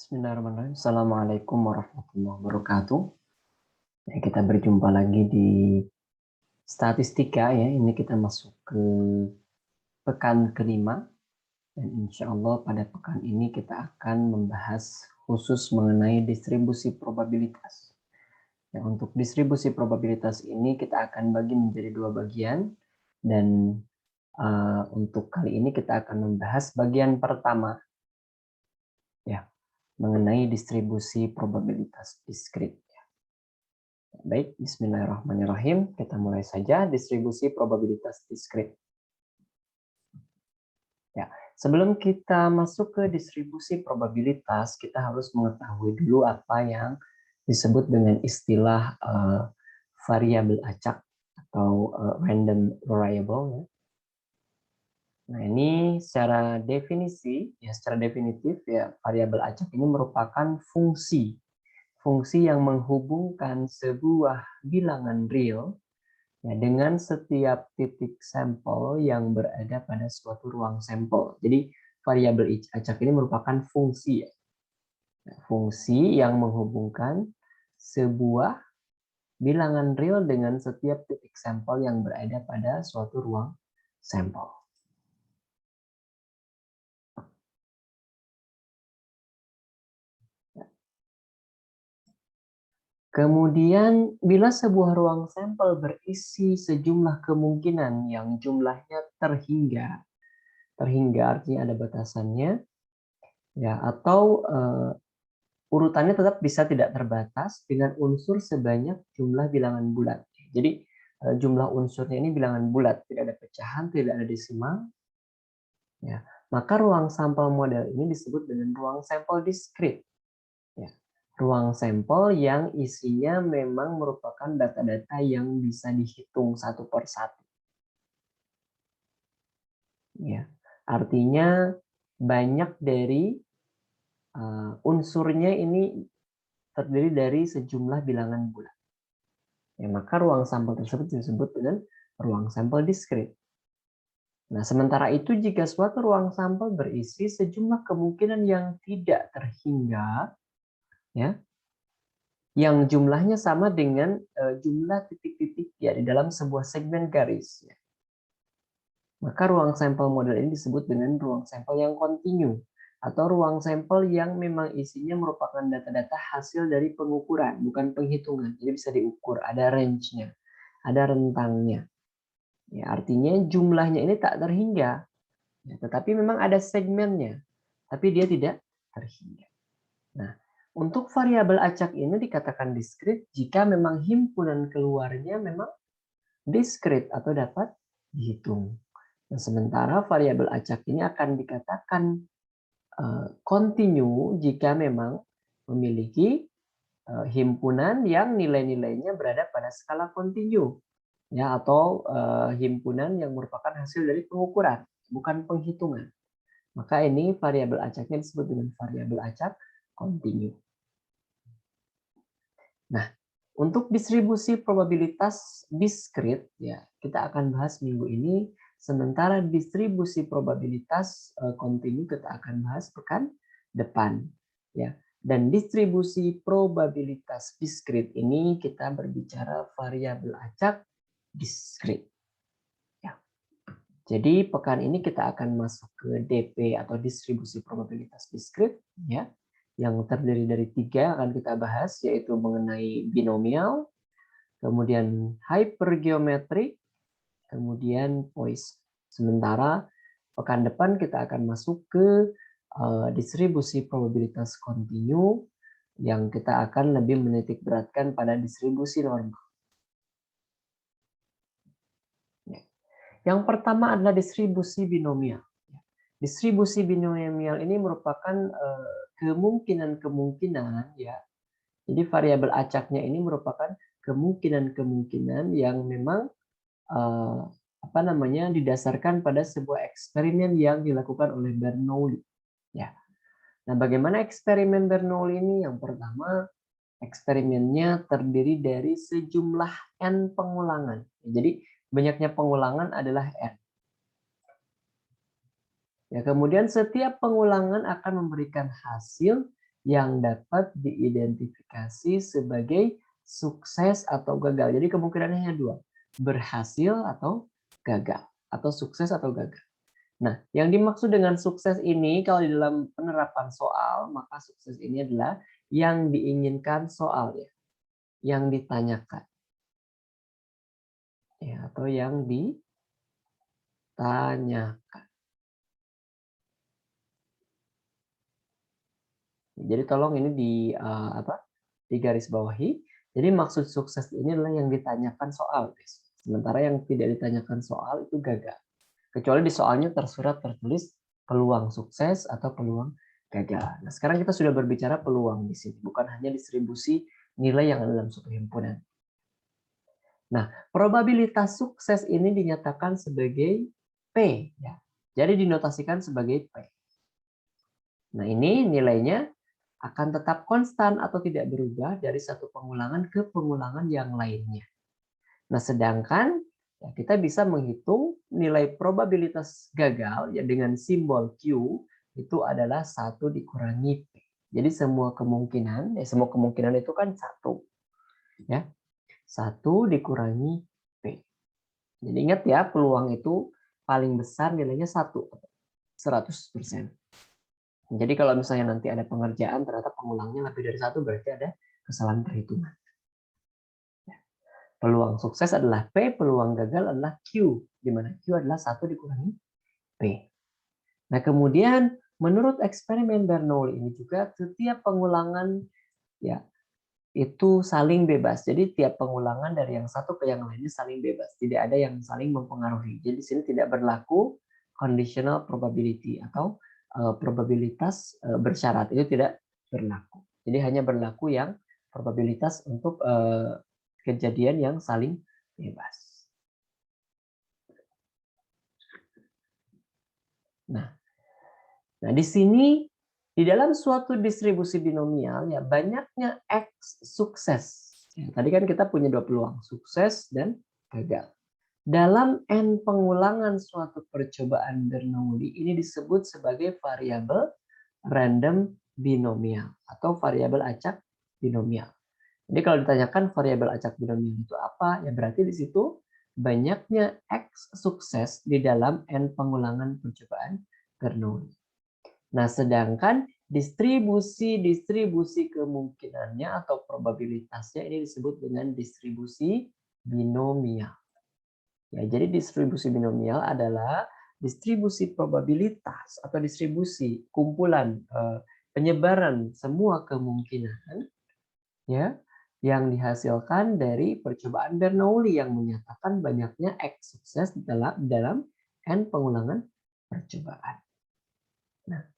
Bismillahirrahmanirrahim. Assalamualaikum warahmatullahi wabarakatuh. Ya, kita berjumpa lagi di statistika ya. Ini kita masuk ke pekan kelima dan insya Allah pada pekan ini kita akan membahas khusus mengenai distribusi probabilitas. Ya, untuk distribusi probabilitas ini kita akan bagi menjadi dua bagian dan untuk kali ini kita akan membahas bagian pertama ya mengenai distribusi probabilitas diskrit. Baik, bismillahirrahmanirrahim. Kita mulai saja distribusi probabilitas diskrit. Ya, sebelum kita masuk ke distribusi probabilitas, kita harus mengetahui dulu apa yang disebut dengan istilah variabel acak atau random variable. Ya. Nah, ini secara definisi, ya secara definitif ya variabel acak ini merupakan fungsi yang menghubungkan sebuah bilangan real ya, dengan setiap titik sampel yang berada pada suatu ruang sampel. Jadi variabel acak ini merupakan fungsi ya. Fungsi yang menghubungkan sebuah bilangan real dengan setiap titik sampel yang berada pada suatu ruang sampel. Kemudian, bila sebuah ruang sampel berisi sejumlah kemungkinan yang jumlahnya terhingga artinya ada batasannya, ya atau urutannya tetap bisa tidak terbatas dengan unsur sebanyak jumlah bilangan bulat. Jadi jumlah unsurnya ini bilangan bulat, tidak ada pecahan, tidak ada desimal. Ya, maka ruang sampel model ini disebut dengan ruang sampel diskrit. Ya. Ruang sampel yang isinya memang merupakan data-data yang bisa dihitung satu per satu. Ya, artinya banyak dari unsurnya ini terdiri dari sejumlah bilangan bulat. Ya, maka ruang sampel tersebut disebut dengan ruang sampel diskrit. Nah, sementara itu jika suatu ruang sampel berisi sejumlah kemungkinan yang tidak terhingga, ya, yang jumlahnya sama dengan jumlah titik-titik ya di dalam sebuah segmen garis. Ya. Maka ruang sampel model ini disebut dengan ruang sampel yang kontinu atau ruang sampel yang memang isinya merupakan data-data hasil dari pengukuran, bukan penghitungan. Jadi bisa diukur, ada range-nya, ada rentangnya. Ya, artinya jumlahnya ini tak terhingga, ya, tetapi memang ada segmennya, tapi dia tidak terhingga. Nah, untuk variabel acak ini dikatakan diskrit jika memang himpunan keluarnya memang diskrit atau dapat dihitung. Nah, sementara variabel acak ini akan dikatakan kontinu jika memang memiliki himpunan yang nilai-nilainya berada pada skala kontinu, ya, atau himpunan yang merupakan hasil dari pengukuran, bukan penghitungan. Maka ini variabel acaknya disebut dengan variabel acak kontinu. Nah, untuk distribusi probabilitas diskrit ya kita akan bahas minggu ini. Sementara distribusi probabilitas kontinu kita akan bahas pekan depan ya. Dan distribusi probabilitas diskrit ini kita berbicara variabel acak diskrit. Ya. Jadi pekan ini kita akan masuk ke DP atau distribusi probabilitas diskrit ya. Yang terdiri dari 3 akan kita bahas, yaitu mengenai binomial, kemudian hypergeometrik, kemudian Poisson. Sementara pekan depan kita akan masuk ke distribusi probabilitas kontinu yang kita akan lebih menitik beratkan pada distribusi normal. Yang pertama adalah distribusi binomial. Distribusi binomial ini merupakan kemungkinan-kemungkinan ya. Jadi variabel acaknya ini merupakan kemungkinan-kemungkinan yang memang didasarkan pada sebuah eksperimen yang dilakukan oleh Bernoulli. Ya. Nah, bagaimana eksperimen Bernoulli ini? Yang pertama, eksperimennya terdiri dari sejumlah n pengulangan. Jadi banyaknya pengulangan adalah n. Ya, kemudian setiap pengulangan akan memberikan hasil yang dapat diidentifikasi sebagai sukses atau gagal. Jadi kemungkinannya hanya dua, berhasil atau gagal, atau sukses atau gagal. Nah, yang dimaksud dengan sukses ini kalau di dalam penerapan soal, maka sukses ini adalah yang diinginkan soal ya, yang ditanyakan. Ya, atau yang ditanyakan. Jadi tolong ini di garis bawahi. Jadi maksud sukses ini adalah yang ditanyakan soal, guys. Sementara yang tidak ditanyakan soal itu gagal. Kecuali di soalnya tertulis peluang sukses atau peluang gagal. Nah, sekarang kita sudah berbicara peluang di sini, bukan hanya distribusi nilai yang ada dalam suatu himpunan. Nah, probabilitas sukses ini dinyatakan sebagai P, ya. Jadi dinotasikan sebagai P. Nah, ini nilainya akan tetap konstan atau tidak berubah dari satu pengulangan ke pengulangan yang lainnya. Nah, sedangkan ya, kita bisa menghitung nilai probabilitas gagal ya dengan simbol Q itu adalah 1 dikurangi P. Jadi semua kemungkinan itu kan 1. Ya. 1 dikurangi P. Jadi ingat ya, peluang itu paling besar nilainya 1, 100%. Jadi kalau misalnya nanti ada pengerjaan ternyata pengulangnya lebih dari 1, berarti ada kesalahan perhitungan. Peluang sukses adalah P, peluang gagal adalah Q, di mana Q adalah 1 dikurangi P. Nah, kemudian menurut eksperimen Bernoulli ini juga setiap pengulangan ya itu saling bebas. Jadi tiap pengulangan dari yang satu ke yang lainnya saling bebas, tidak ada yang saling mempengaruhi. Jadi di sini tidak berlaku conditional probability atau probabilitas bersyarat, itu tidak berlaku. Jadi hanya berlaku yang probabilitas untuk kejadian yang saling bebas. Nah, di sini di dalam suatu distribusi binomial ya banyaknya X sukses. Ya, tadi kan kita punya 2 peluang, sukses dan gagal. Dalam N pengulangan suatu percobaan Bernoulli ini disebut sebagai variabel random binomial atau variabel acak binomial. Jadi kalau ditanyakan variabel acak binomial itu apa, ya berarti di situ banyaknya X sukses di dalam N pengulangan percobaan Bernoulli. Nah, sedangkan distribusi kemungkinannya atau probabilitasnya ini disebut dengan distribusi binomial. Ya, jadi distribusi binomial adalah distribusi probabilitas atau distribusi kumpulan penyebaran semua kemungkinan ya yang dihasilkan dari percobaan Bernoulli yang menyatakan banyaknya X sukses dalam N pengulangan percobaan. Nah,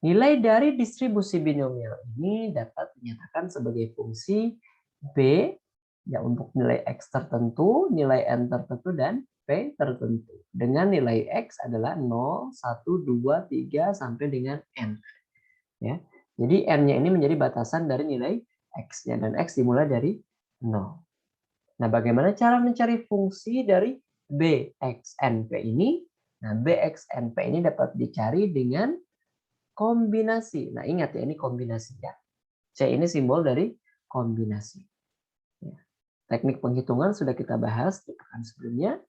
nilai dari distribusi binomial ini dapat dinyatakan sebagai fungsi B ya untuk nilai X tertentu, nilai N tertentu, dan P tertentu. Dengan nilai X adalah 0, 1, 2, 3, sampai dengan N. Ya. Jadi N-nya ini menjadi batasan dari nilai X-nya, dan X dimulai dari 0. Nah, bagaimana cara mencari fungsi dari BXNP ini? Nah, BXNP ini dapat dicari dengan kombinasi. Nah, ingat ya, ini kombinasi ya. C ini simbol dari kombinasi. Ya. Teknik penghitungan sudah kita bahas di pekan sebelumnya.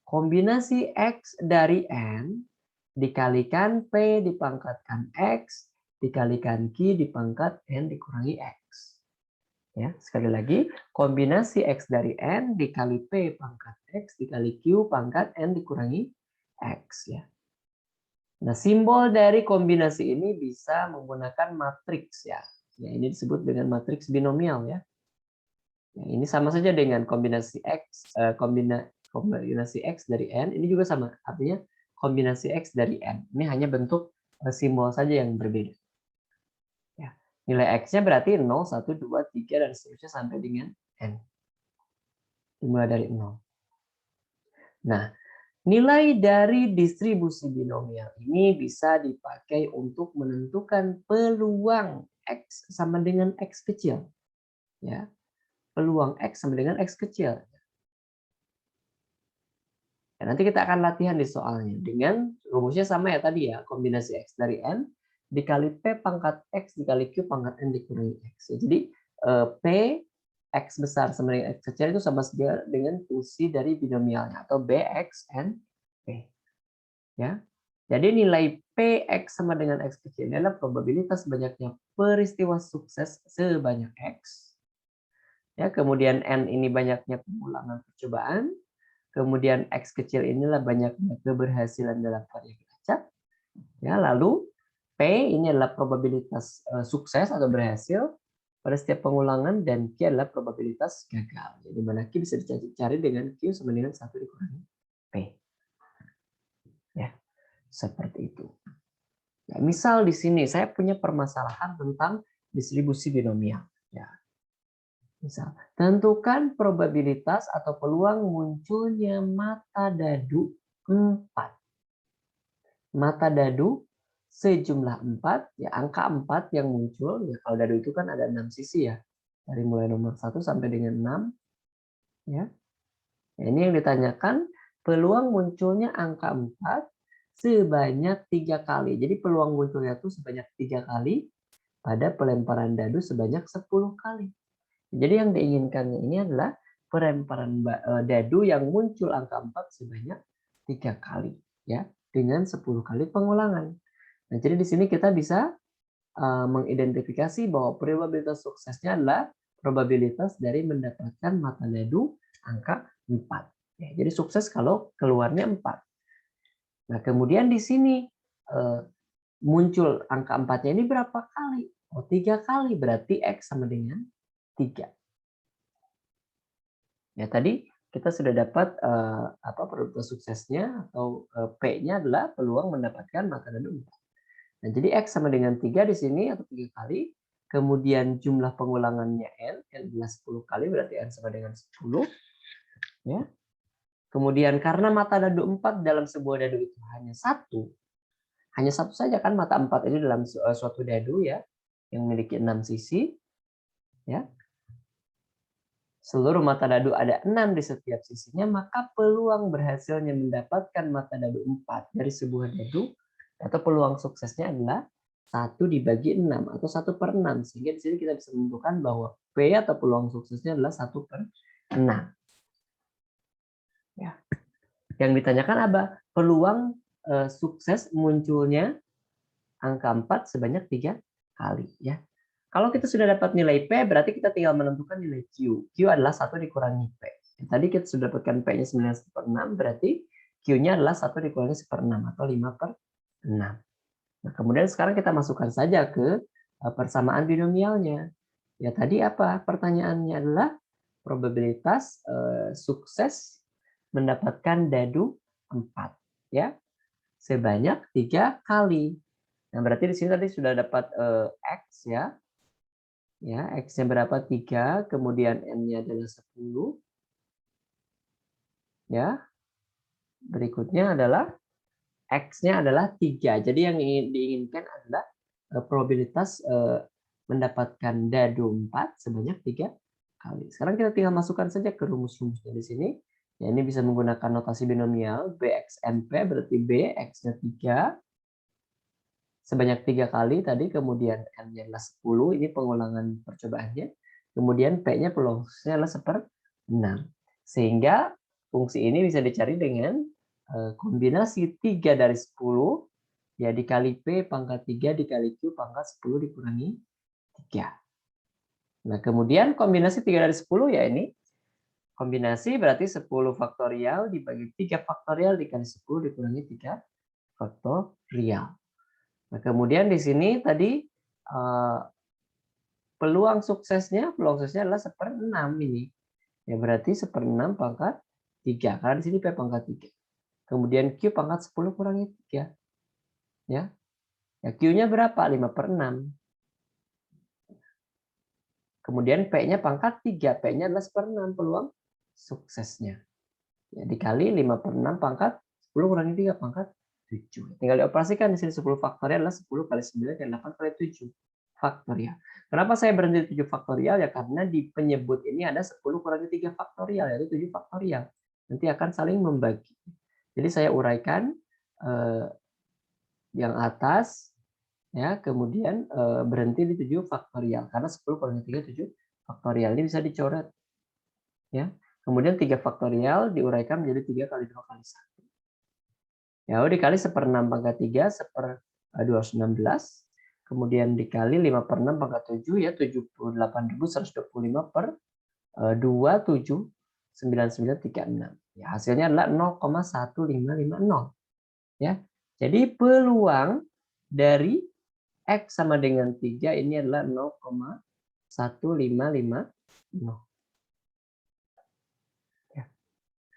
Kombinasi X dari N dikalikan P dipangkatkan X dikalikan Q dipangkat N dikurangi X. Ya, sekali lagi, kombinasi X dari N dikali P pangkat X dikali Q pangkat N dikurangi X. Ya. Nah, simbol dari kombinasi ini bisa menggunakan matriks ya. Ya, ini disebut dengan matriks binomial ya. Ya, ini sama saja dengan kombinasi X, kombinasi X dari N, ini juga sama, artinya kombinasi X dari N. Ini hanya bentuk simbol saja yang berbeda. Ya. Nilai X-nya berarti 0, 1, 2, 3, dan seterusnya sampai dengan N. Dimulai dari 0. Nah, nilai dari distribusi binomial ini bisa dipakai untuk menentukan peluang X sama dengan X kecil. Ya. Peluang X sama dengan X kecil. Dan nanti kita akan latihan di soalnya dengan rumusnya sama ya tadi ya, kombinasi X dari N dikali P pangkat X dikali Q pangkat N dikurangi X. Jadi P X besar sama dengan X kecil itu sama saja dengan fungsi dari binomialnya atau BX and P. Ya. Jadi nilai PX sama dengan X kecil adalah probabilitas banyaknya peristiwa sukses sebanyak X. Ya, kemudian N ini banyaknya pengulangan percobaan. Kemudian X kecil inilah banyaknya keberhasilan dalam variabel acak. Ya, lalu P ini adalah probabilitas sukses atau berhasil pada setiap pengulangan dan Q adalah probabilitas gagal. Jadi mana Q bisa dicari dengan Q sama dengan 1 dikurangi P. Ya, seperti itu. Ya, misal di sini saya punya permasalahan tentang distribusi binomial. Ya. Misal, tentukan probabilitas atau peluang munculnya mata dadu 4. Mata dadu sejumlah 4, ya angka 4 yang muncul, ya kalau dadu itu kan ada 6 sisi ya. Dari mulai nomor 1 sampai dengan 6. Ya. Nah, ini yang ditanyakan peluang munculnya angka 4 sebanyak 3 kali. Jadi peluang munculnya itu sebanyak 3 kali pada pelemparan dadu sebanyak 10 kali. Jadi yang diinginkannya ini adalah pelemparan dadu yang muncul angka 4 sebanyak 3 kali ya dengan 10 kali pengulangan. Nah, jadi di sini kita bisa mengidentifikasi bahwa probabilitas suksesnya adalah probabilitas dari mendapatkan mata dadu angka 4. Ya, jadi sukses kalau keluarnya 4. Nah, kemudian di sini muncul angka 4-nya ini berapa kali? Oh, 3 kali. Berarti X sama dengan 3. Ya, tadi kita sudah dapat probabilitas suksesnya atau P-nya adalah peluang mendapatkan mata dadu 4. Nah, jadi X sama dengan 3 di sini atau 3 kali. Kemudian jumlah pengulangannya N adalah 10 kali, berarti N sama dengan 10. Ya. Kemudian karena mata dadu 4 dalam sebuah dadu itu hanya satu saja kan mata 4 ini dalam suatu dadu ya, yang memiliki 6 sisi. Ya. Seluruh mata dadu ada 6 di setiap sisinya, maka peluang berhasilnya mendapatkan mata dadu 4 dari sebuah dadu atau peluang suksesnya adalah 1 dibagi 6 atau 1/6. Sehingga di sini kita bisa menentukan bahwa P atau peluang suksesnya adalah 1/6. Ya. Yang ditanyakan apa? Peluang sukses munculnya angka 4 sebanyak 3 kali. Ya. Kalau kita sudah dapat nilai P, berarti kita tinggal menentukan nilai Q. Q adalah 1 dikurangi P. Tadi kita sudah dapatkan P-nya 9/6, berarti Q-nya adalah 1 dikurangi 1/6 atau 5/6. Nah, kemudian sekarang kita masukkan saja ke persamaan binomialnya. Ya, tadi apa? Pertanyaannya adalah probabilitas sukses mendapatkan dadu 4. Ya, sebanyak 3 kali. Nah, berarti di sini tadi sudah dapat X ya. Ya, X-nya berapa? 3, kemudian N-nya adalah 10. Ya. Berikutnya adalah X-nya adalah 3. Jadi yang diinginkan adalah probabilitas mendapatkan dadu 4 sebanyak 3 kali. Sekarang kita tinggal masukkan saja ke rumus-rumusnya di sini. Ya, ini bisa menggunakan notasi binomial BXNP, berarti B X-nya 3 sebanyak 3 kali tadi, kemudian N-nya adalah 10, ini pengulangan percobaannya. Kemudian P-nya peluangnya adalah 1/6. Sehingga fungsi ini bisa dicari dengan kombinasi 3 dari 10 ya dikali P pangkat 3 dikali Q pangkat 10 dikurangi 3. Nah, kemudian kombinasi 3 dari 10 ya ini. Kombinasi berarti 10 faktorial dibagi 3 faktorial dikali 10 dikurangi 3 faktorial. Nah, kemudian di sini tadi peluang suksesnya adalah 1/6 ini. Ya berarti 1/6 pangkat 3. Karena di sini P pangkat 3. Kemudian Q pangkat 10 kurangi 3. Ya. Ya Q-nya berapa? 5/6. Kemudian P-nya pangkat 3. P-nya adalah 1/6 peluang suksesnya. Ya, dikali 5/6 pangkat 10 kurangi 3 pangkat 7. Tinggal dioperasikan di sini 10 faktorial adalah 10 kali 9 dan 8 kali 7 faktorial. Kenapa saya berhenti di 7 faktorial? Ya karena di penyebut ini ada 10 kurangi 3 faktorial, yaitu 7 faktorial. Nanti akan saling membagi. Jadi saya uraikan yang atas Ya, kemudian berhenti di 7 faktorial karena 10 kurangi 3 7 faktorial. Ini bisa dicoret. Ya. Kemudian 3 faktorial diuraikan menjadi 3 kali 2 kali 1. Ya, dikali 1/6 pangkat 3 216. Kemudian dikali 5/6 pangkat 7 ya 78.125/2799936. Ya, hasilnya adalah 0,1550 ya. Jadi peluang dari X sama dengan 3 ini adalah 0,1550. Ya,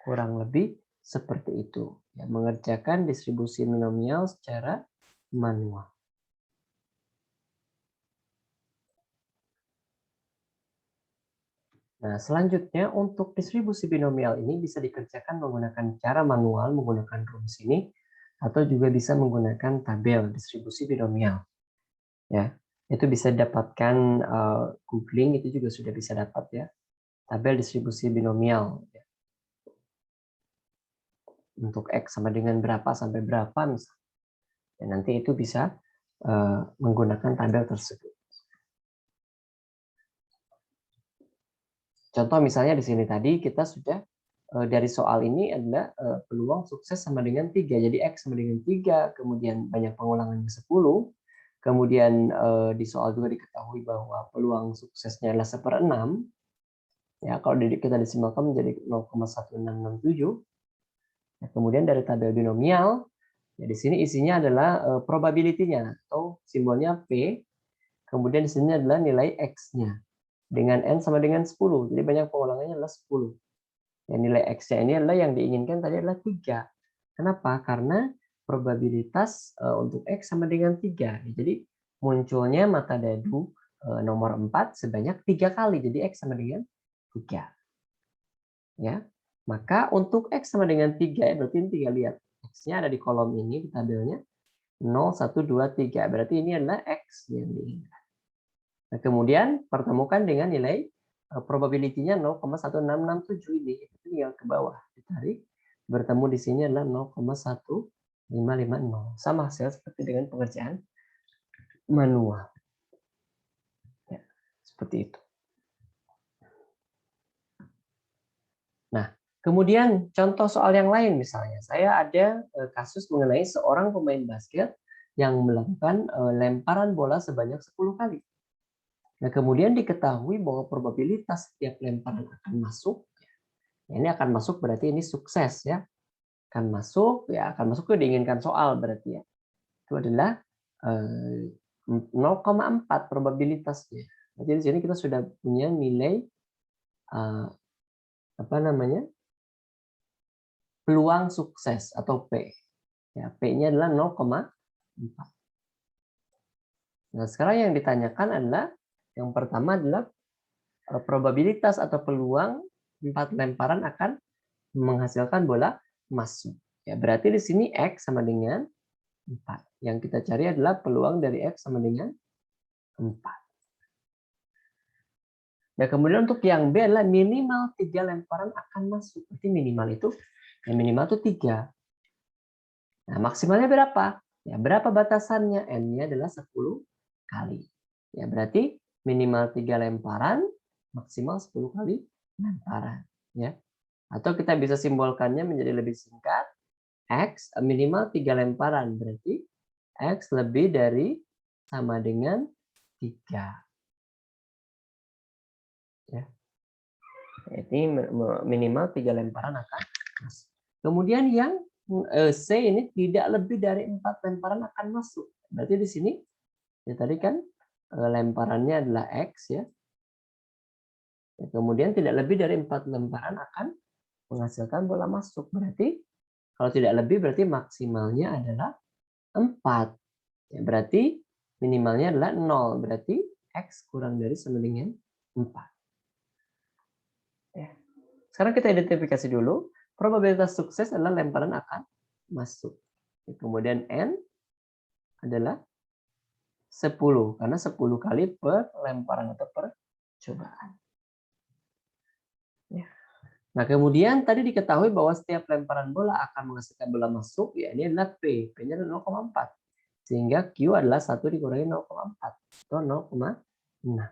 kurang lebih seperti itu. Ya, mengerjakan distribusi binomial secara manual. Nah, selanjutnya untuk distribusi binomial ini bisa dikerjakan menggunakan cara manual, menggunakan rumus ini, atau juga bisa menggunakan tabel distribusi binomial. Ya, itu bisa dapatkan googling, itu juga sudah bisa dapat ya, tabel distribusi binomial. Ya. Untuk X sama dengan berapa sampai berapa misalnya. Dan nanti itu bisa menggunakan tabel tersebut. Contoh misalnya di sini tadi kita sudah dari soal ini adalah peluang sukses sama dengan 3. Jadi X sama dengan 3, kemudian banyak pengulangannya 10. Kemudian di soal juga diketahui bahwa peluang suksesnya adalah 1/6. Ya, kalau kita desimalkan menjadi 0,1667. Nah, kemudian dari tabel binomial, ya di sini isinya adalah probability-nya atau simbolnya P. Kemudian di sini adalah nilai X-nya dengan N sama dengan 10. Jadi banyak pengulangannya adalah 10. Ya, nilai X-nya ini adalah yang diinginkan tadi adalah 3. Kenapa? Karena probabilitas untuk X sama dengan 3. Jadi munculnya mata dadu nomor 4 sebanyak 3 kali. Jadi X sama dengan 3. Ya. Maka untuk X sama dengan 3, ya, berarti ini tinggal lihat. X-nya ada di kolom ini, di tabelnya. 0, 1, 2, 3. Berarti ini adalah X yang diinginkan. Nah, kemudian pertemukan dengan nilai probability-nya 0,1667 ini. Itu tinggal ke bawah. Ditarik. Bertemu di sini adalah 0,1550. Sama hasil seperti dengan pengerjaan manual. Ya, seperti itu. Nah, kemudian contoh soal yang lain misalnya, saya ada kasus mengenai seorang pemain basket yang melakukan lemparan bola sebanyak 10 kali. Nah, kemudian diketahui bahwa probabilitas setiap lemparan akan masuk, ya, ini akan masuk berarti ini sukses ya. Akan masuk, ya akan masuk ke diinginkan soal berarti ya. Itu adalah 0,4 probabilitasnya. Jadi di sini kita sudah punya nilai apa namanya? Peluang sukses atau P. Ya, P-nya adalah 0,4. Nah, sekarang yang ditanyakan adalah yang pertama adalah probabilitas atau peluang 4 lemparan akan menghasilkan bola masuk. Ya, berarti di sini X sama dengan 4. Yang kita cari adalah peluang dari X sama dengan 4. Nah, kemudian untuk yang B adalah minimal 3 lemparan akan masuk. Berarti minimal itu, yang minimal itu 3. Nah, maksimalnya berapa? Ya, berapa batasannya? N-nya adalah 10 kali. Ya, berarti minimal 3 lemparan, maksimal 10 kali lemparan. Ya. Atau kita bisa simbolkannya menjadi lebih singkat. X minimal 3 lemparan. Berarti X lebih dari sama dengan 3. Ya. Ini minimal 3 lemparan akan masuk. Kemudian yang C ini tidak lebih dari 4 lemparan akan masuk. Berarti di sini ya tadi kan lemparannya adalah X ya. Kemudian tidak lebih dari 4 lemparan akan menghasilkan bola masuk. Berarti kalau tidak lebih berarti maksimalnya adalah 4. Ya, berarti minimalnya adalah 0. Berarti X kurang dari sama dengan 4. Ya. Sekarang kita identifikasi dulu. Probabilitas sukses adalah lemparan akan masuk. Kemudian N adalah 10. Karena 10 kali per lemparan atau percobaan. Ya. Nah, kemudian tadi diketahui bahwa setiap lemparan bola akan menghasilkan bola masuk. Ya, ini adalah P. P-nya adalah 0,4. Sehingga Q adalah 1 dikurangi 0,4 atau 0,6.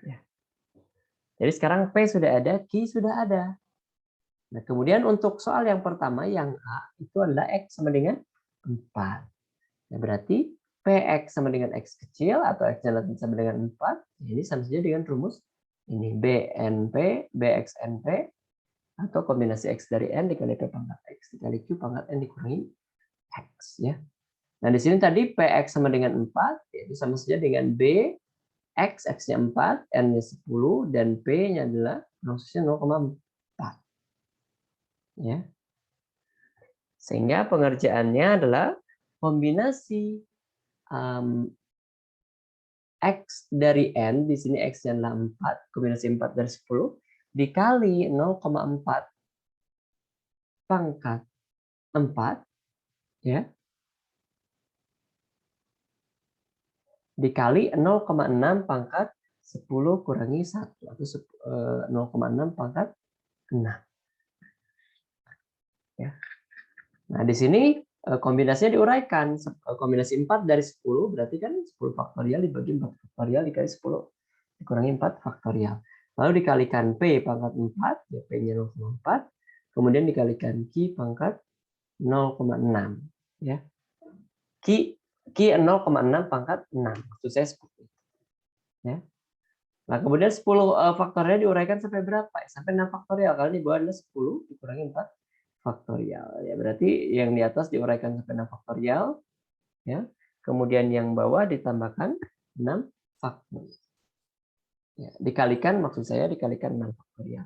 Ya. Jadi sekarang P sudah ada, Q sudah ada. Nah, kemudian untuk soal yang pertama, yang A, itu adalah X sama dengan 4. Nah, berarti PX sama dengan X kecil atau X relatif sama dengan 4. Ini sama saja dengan rumus ini BNP, BXNP, atau kombinasi X dari N dikali P pangkat X dikali Q pangkat N dikurangi X. Ya. Nah, di sini tadi PX sama dengan 4, yaitu sama saja dengan B, X, X-nya 4, N-nya 10, dan P-nya adalah rumusnya 0,4. Ya. Sehingga pengerjaannya adalah kombinasi X dari N, di sini X-nya adalah 4, kombinasi 4 dari 10, dikali 0,4 pangkat 4, ya, dikali 0,6 pangkat 10 kurangi 1, atau 0,6 pangkat 6. Ya. Nah, di sini kombinasinya diuraikan. Kombinasi 4 dari 10 berarti kan 10 faktorial dibagi 4 faktorial dikali 10 dikurangi 4 faktorial. Lalu dikalikan P pangkat 4, ya P-nya 0,4. Kemudian dikalikan Q pangkat 0,6. Ya. Q 0,6 pangkat 6. Maksud saya seperti itu. Ya. Nah, kemudian 10 faktorial diuraikan sampai berapa? Sampai 6 faktorial. Kalau di bawah adalah 10 dikurangi 4 faktorial. Ya, berarti yang di atas diuraikan sampai 6 faktorial. Ya. Kemudian yang bawah ditambahkan 6 faktorial. Ya, dikalikan, maksud saya dikalikan 6 faktorial.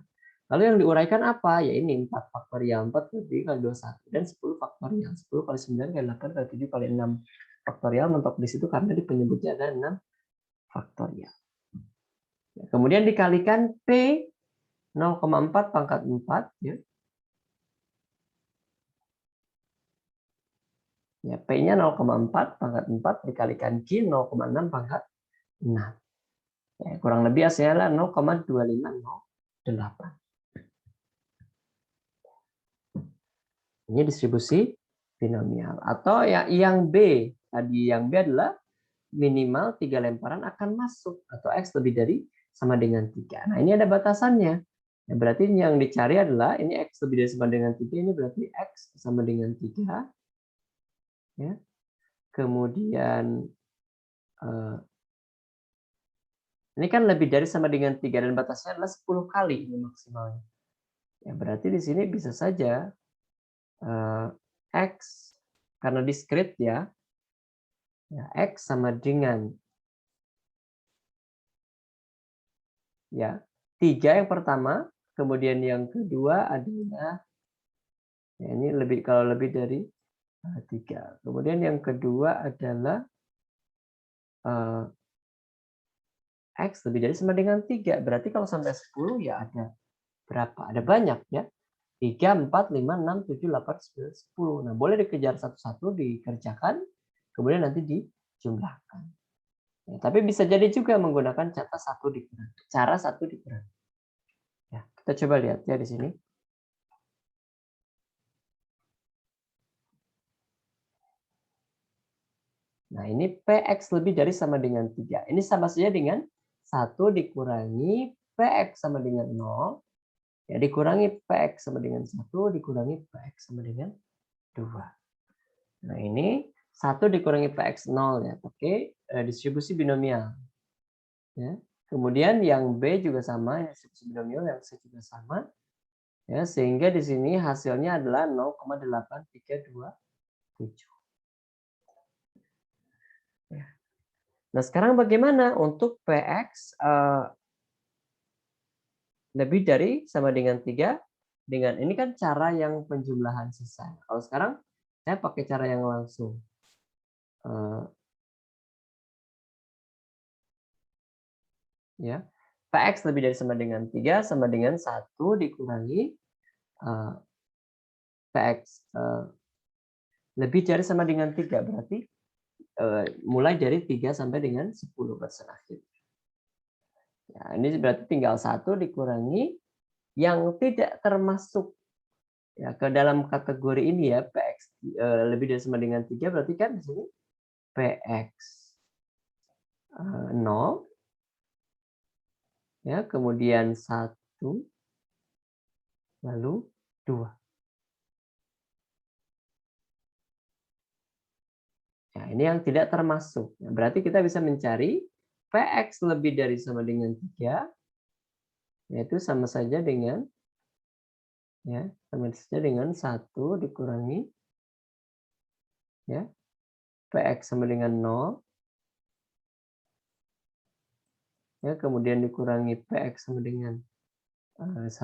Lalu yang diuraikan apa? Ya ini 4 faktorial. 4 kali 21. Dan 10 faktorial. 10 kali 9 kali 8 kali 7 kali 6 faktorial. Mentok di situ karena di penyebutnya ada 6 faktorial. Ya, kemudian dikalikan P 0,4 pangkat 4. Ya. Ya, P-nya 0,4 pangkat 4 dikalikan Q 0,6 pangkat 6. Ya, kurang lebih hasilnya adalah 0,2508. Ini distribusi binomial. Atau yang B, tadi yang B adalah minimal 3 lemparan akan masuk, atau X lebih dari sama dengan 3. Nah, ini ada batasannya. Ya, berarti yang dicari adalah ini X lebih dari sama dengan 3, ini berarti X sama dengan 3. Ya. Kemudian ini kan lebih dari sama dengan 3 dan batasnya adalah 10 kali ini maksimalnya. Ya, berarti di sini bisa saja X karena diskrit ya, X sama dengan ya 3 yang pertama, kemudian yang kedua adalah ya, ini kalau lebih dari 3. Kemudian yang kedua adalah X lebih dari sama dengan 3. Berarti kalau sampai 10 ya ada berapa? Ada banyak ya. 3, 4, 5, 6, 7, 8, 9, 10. Nah, boleh dikejar satu-satu, dikerjakan, kemudian nanti dijumlahkan. Ya, tapi bisa jadi juga menggunakan cara satu dikurangi. Ya, kita coba lihat ya di sini. Nah, ini PX lebih dari sama dengan 3. Ini sama saja dengan 1 dikurangi PX sama dengan 0. Ya, dikurangi PX sama dengan 1, dikurangi PX sama dengan 2. Nah, ini 1 dikurangi PX 0 ya, pakai distribusi binomial. Ya. Kemudian yang B juga sama, distribusi binomial yang C juga sama. Ya, sehingga di sini hasilnya adalah 0,8327. Ya. Nah, sekarang bagaimana untuk PX lebih dari sama dengan 3 dengan ini kan cara yang penjumlahan sisa. Kalau sekarang saya pakai cara yang langsung. Ya. PX lebih dari sama dengan 3 sama dengan 1 dikurangi PX lebih dari sama dengan 3. Berarti mulai dari 3 sampai dengan 10 persen akhir. Ya, ini berarti tinggal 1 dikurangi yang tidak termasuk Ya, ke dalam kategori ini ya, PX lebih dari sama dengan 3 berarti kan di sini PX 0 ya, kemudian 1 lalu 2. Ya, ini yang tidak termasuk. Nah, berarti kita bisa mencari PX lebih dari sama dengan 3 yaitu sama saja dengan ya, sama saja dengan 1 dikurangi ya, PX sama dengan 0 ya, kemudian dikurangi PX sama dengan 1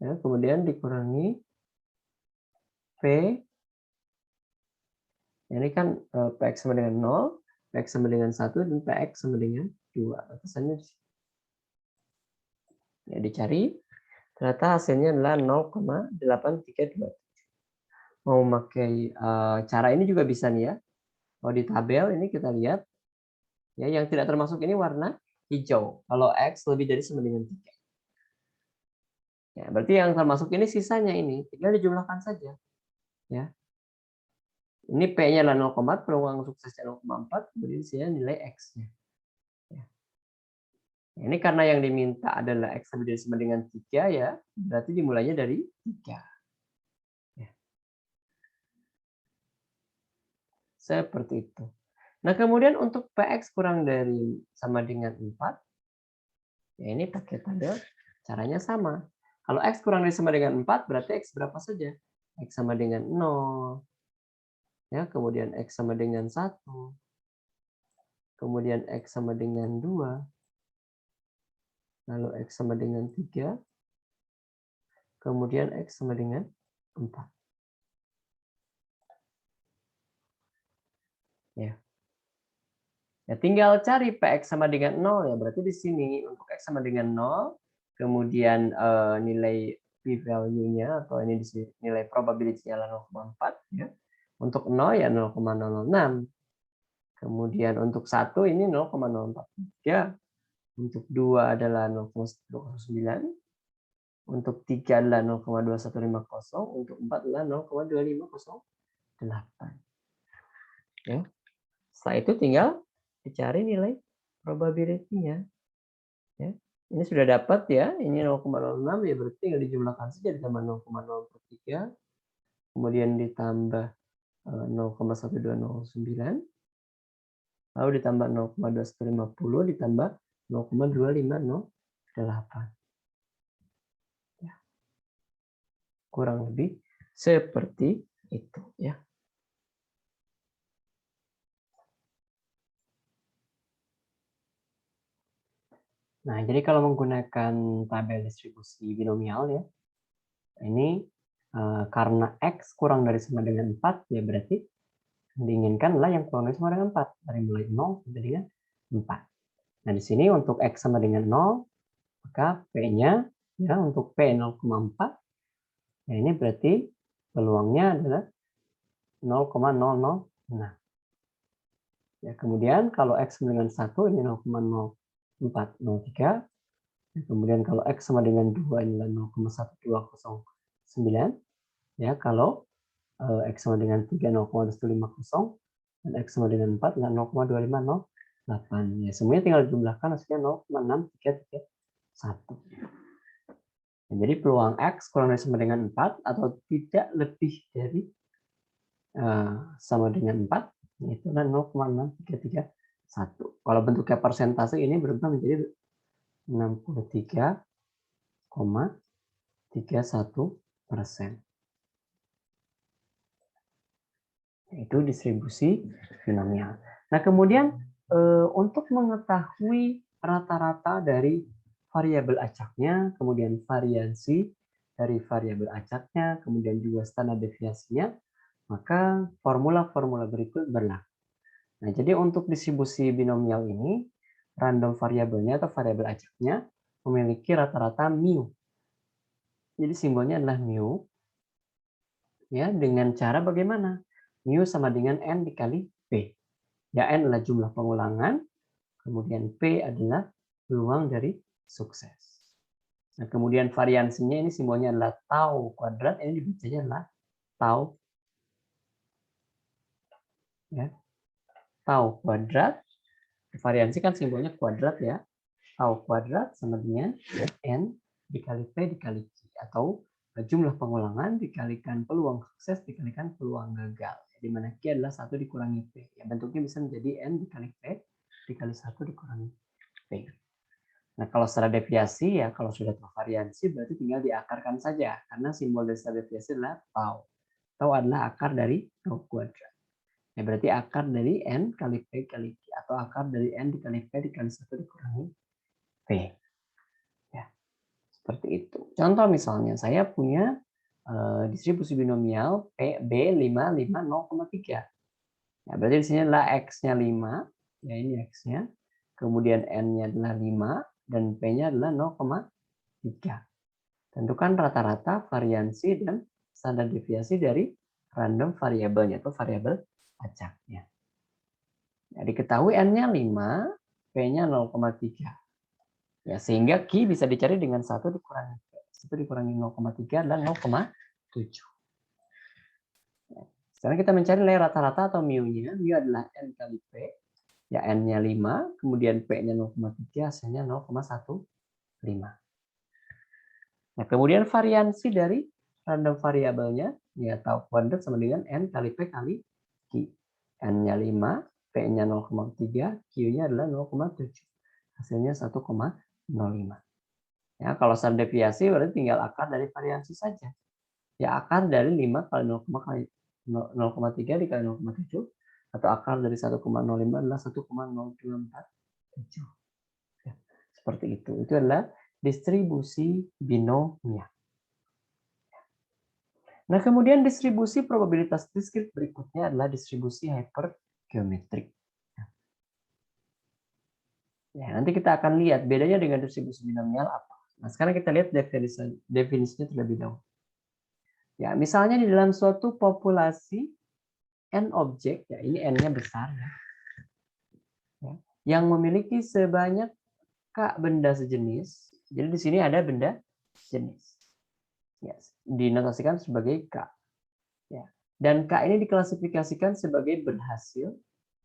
ya, kemudian dikurangi P. Ini kan PX sama dengan 0, PX sama dengan 1 dan PX sama dengan 2. Batasannya ya, dicari. Ternyata hasilnya adalah 0,8327. Mau pakai cara ini juga bisa nih ya. Kalau di tabel ini kita lihat ya, yang tidak termasuk ini warna hijau. Kalau X lebih dari sama dengan 3. Ya, berarti yang termasuk ini sisanya ini, tinggal dijumlahkan saja. Ya. Ini P-nya adalah 0, peluang suksesnya 0,4, kemudian saya nilai X-nya. Ya. Ini karena yang diminta adalah X lebih dari sama dengan 3 ya, berarti dimulainya dari 3. Ya. Seperti itu. Nah, kemudian untuk PX kurang dari sama dengan 4, ya ini pakai tabel caranya sama. Kalau X kurang dari sama dengan 4, berarti X berapa saja? X sama dengan 0. Ya, kemudian X sama dengan 1. Kemudian X sama dengan 2. Lalu X sama dengan 3. Kemudian X sama dengan 4. Ya. Ya, tinggal cari PX sama dengan 0 ya. Berarti di sini untuk X sama dengan 0, kemudian nilai p-value-nya atau ini di sini nilai probability-nya adalah 0,4 ya. Untuk 0 ya 0,006. Kemudian untuk 1 ini 0,043. Untuk 2 adalah 0,109. Untuk 3 adalah 0,2150. Untuk 4 adalah 0,2508. Ya. Setelah itu tinggal dicari nilai probability-nya. Ya. Ini sudah dapat ya, ini 0,06 ya, berarti tinggal dijumlahkan saja ditambah 0,043, kemudian ditambah 0,1209, lalu ditambah 0,2150 ditambah 0,2508. Ya. Kurang lebih seperti itu ya. Nah, jadi kalau menggunakan tabel distribusi binomial ya, ini karena X kurang dari sama dengan 4, ya berarti yang diinginkan adalah yang kurang dari sama dengan 4. Dari mulai 0 sampai dengan 4. Nah, di sini untuk X sama dengan 0, maka P-nya ya untuk P 0,4, ya ini berarti peluangnya adalah 0,006. Ya, kemudian kalau X sama dengan 1, ini 0,0403. Kemudian kalau X sama dengan 2 inilah 0,1209. Ya, kalau X sama dengan 3 0,150 dan X sama dengan 4 adalah 0,2508. Ya, semuanya tinggal dijumlahkan hasilnya 0,6331. Ya, jadi peluang X kurang dari sama dengan 4 atau tidak lebih dari sama dengan 4 yaitu 0,6331. Kalau bentuknya persentase ini berubah menjadi 63,31%. Itu distribusi binomial. Nah, kemudian untuk mengetahui rata-rata dari variabel acaknya, kemudian variansi dari variabel acaknya, kemudian juga standar deviasinya, maka formula-formula berikut berlaku. Nah, jadi untuk distribusi binomial ini, random variabelnya atau variabel acaknya memiliki rata-rata mu. Jadi simbolnya adalah mu. Ya, dengan cara bagaimana? Mu sama dengan N dikali P. Ya, N adalah jumlah pengulangan, kemudian P adalah peluang dari sukses. Nah, kemudian variansinya ini simbolnya adalah tau kuadrat, ini dibacanya adalah tau, ya, tau kuadrat. Variansi kan simbolnya kuadrat ya. Tau kuadrat sama dengan N dikali P dikali Q, atau jumlah pengulangan dikalikan peluang sukses dikalikan peluang gagal. Di mana Q adalah 1 dikurangi P. Ya, bentuknya bisa menjadi N dikali P dikali 1 dikurangi P. Nah, kalau secara deviasi ya, kalau sudah tahu variansi berarti tinggal diakarkan saja, karena simbol dari secara deviasi adalah tau. Tau adalah akar dari tau kuadrat. Ya, berarti akar dari N kali P kali Q, atau akar dari N dikali P dikali 1 dikurangi P. Ya, seperti itu. Contoh misalnya, saya punya distribusi binomial P, B, 5, 5, 0,3. Ya, berarti di sini adalah X-nya 5, ya ini X-nya. Kemudian N-nya adalah 5, dan P-nya adalah 0,3. Tentukan rata-rata, variansi, dan standar deviasi dari random variabelnya atau variabel acaknya. Ya, diketahui N-nya 5, P-nya 0,3. Ya, sehingga Q bisa dicari dengan 1 dikurangi P. 1 dikurangi 0,3 adalah 0,7. Ya, sekarang kita mencari nilai rata-rata atau mu-nya. Mu adalah N kali P. Ya, N-nya 5, kemudian P-nya 0,3, hasilnya 0,15. Nah, kemudian variansi dari random variabelnya, ya tahu kuadrat sama dengan N kali P kali Q. N-nya 5, P-nya 0,3, Q-nya adalah 0,7. Hasilnya 1,05. Ya, kalau standar deviasi berarti tinggal akar dari variansi saja. Ya, akar dari 5 kali 0,3 dikali 0,7, atau akar dari 1,05 adalah 1,0247. Ya, seperti itu. Itu adalah distribusi binomial. Nah, kemudian distribusi probabilitas diskrit berikutnya adalah distribusi hypergeometrik. Ya, nanti kita akan lihat bedanya dengan distribusi binomial apa. Nah, sekarang kita lihat definisinya terlebih dahulu. Ya, misalnya di dalam suatu populasi N objek, ya ini N-nya besar ya, yang memiliki sebanyak K benda sejenis. Jadi di sini ada benda jenis. Ya, dinotasikan sebagai K. Ya. Dan K ini diklasifikasikan sebagai berhasil.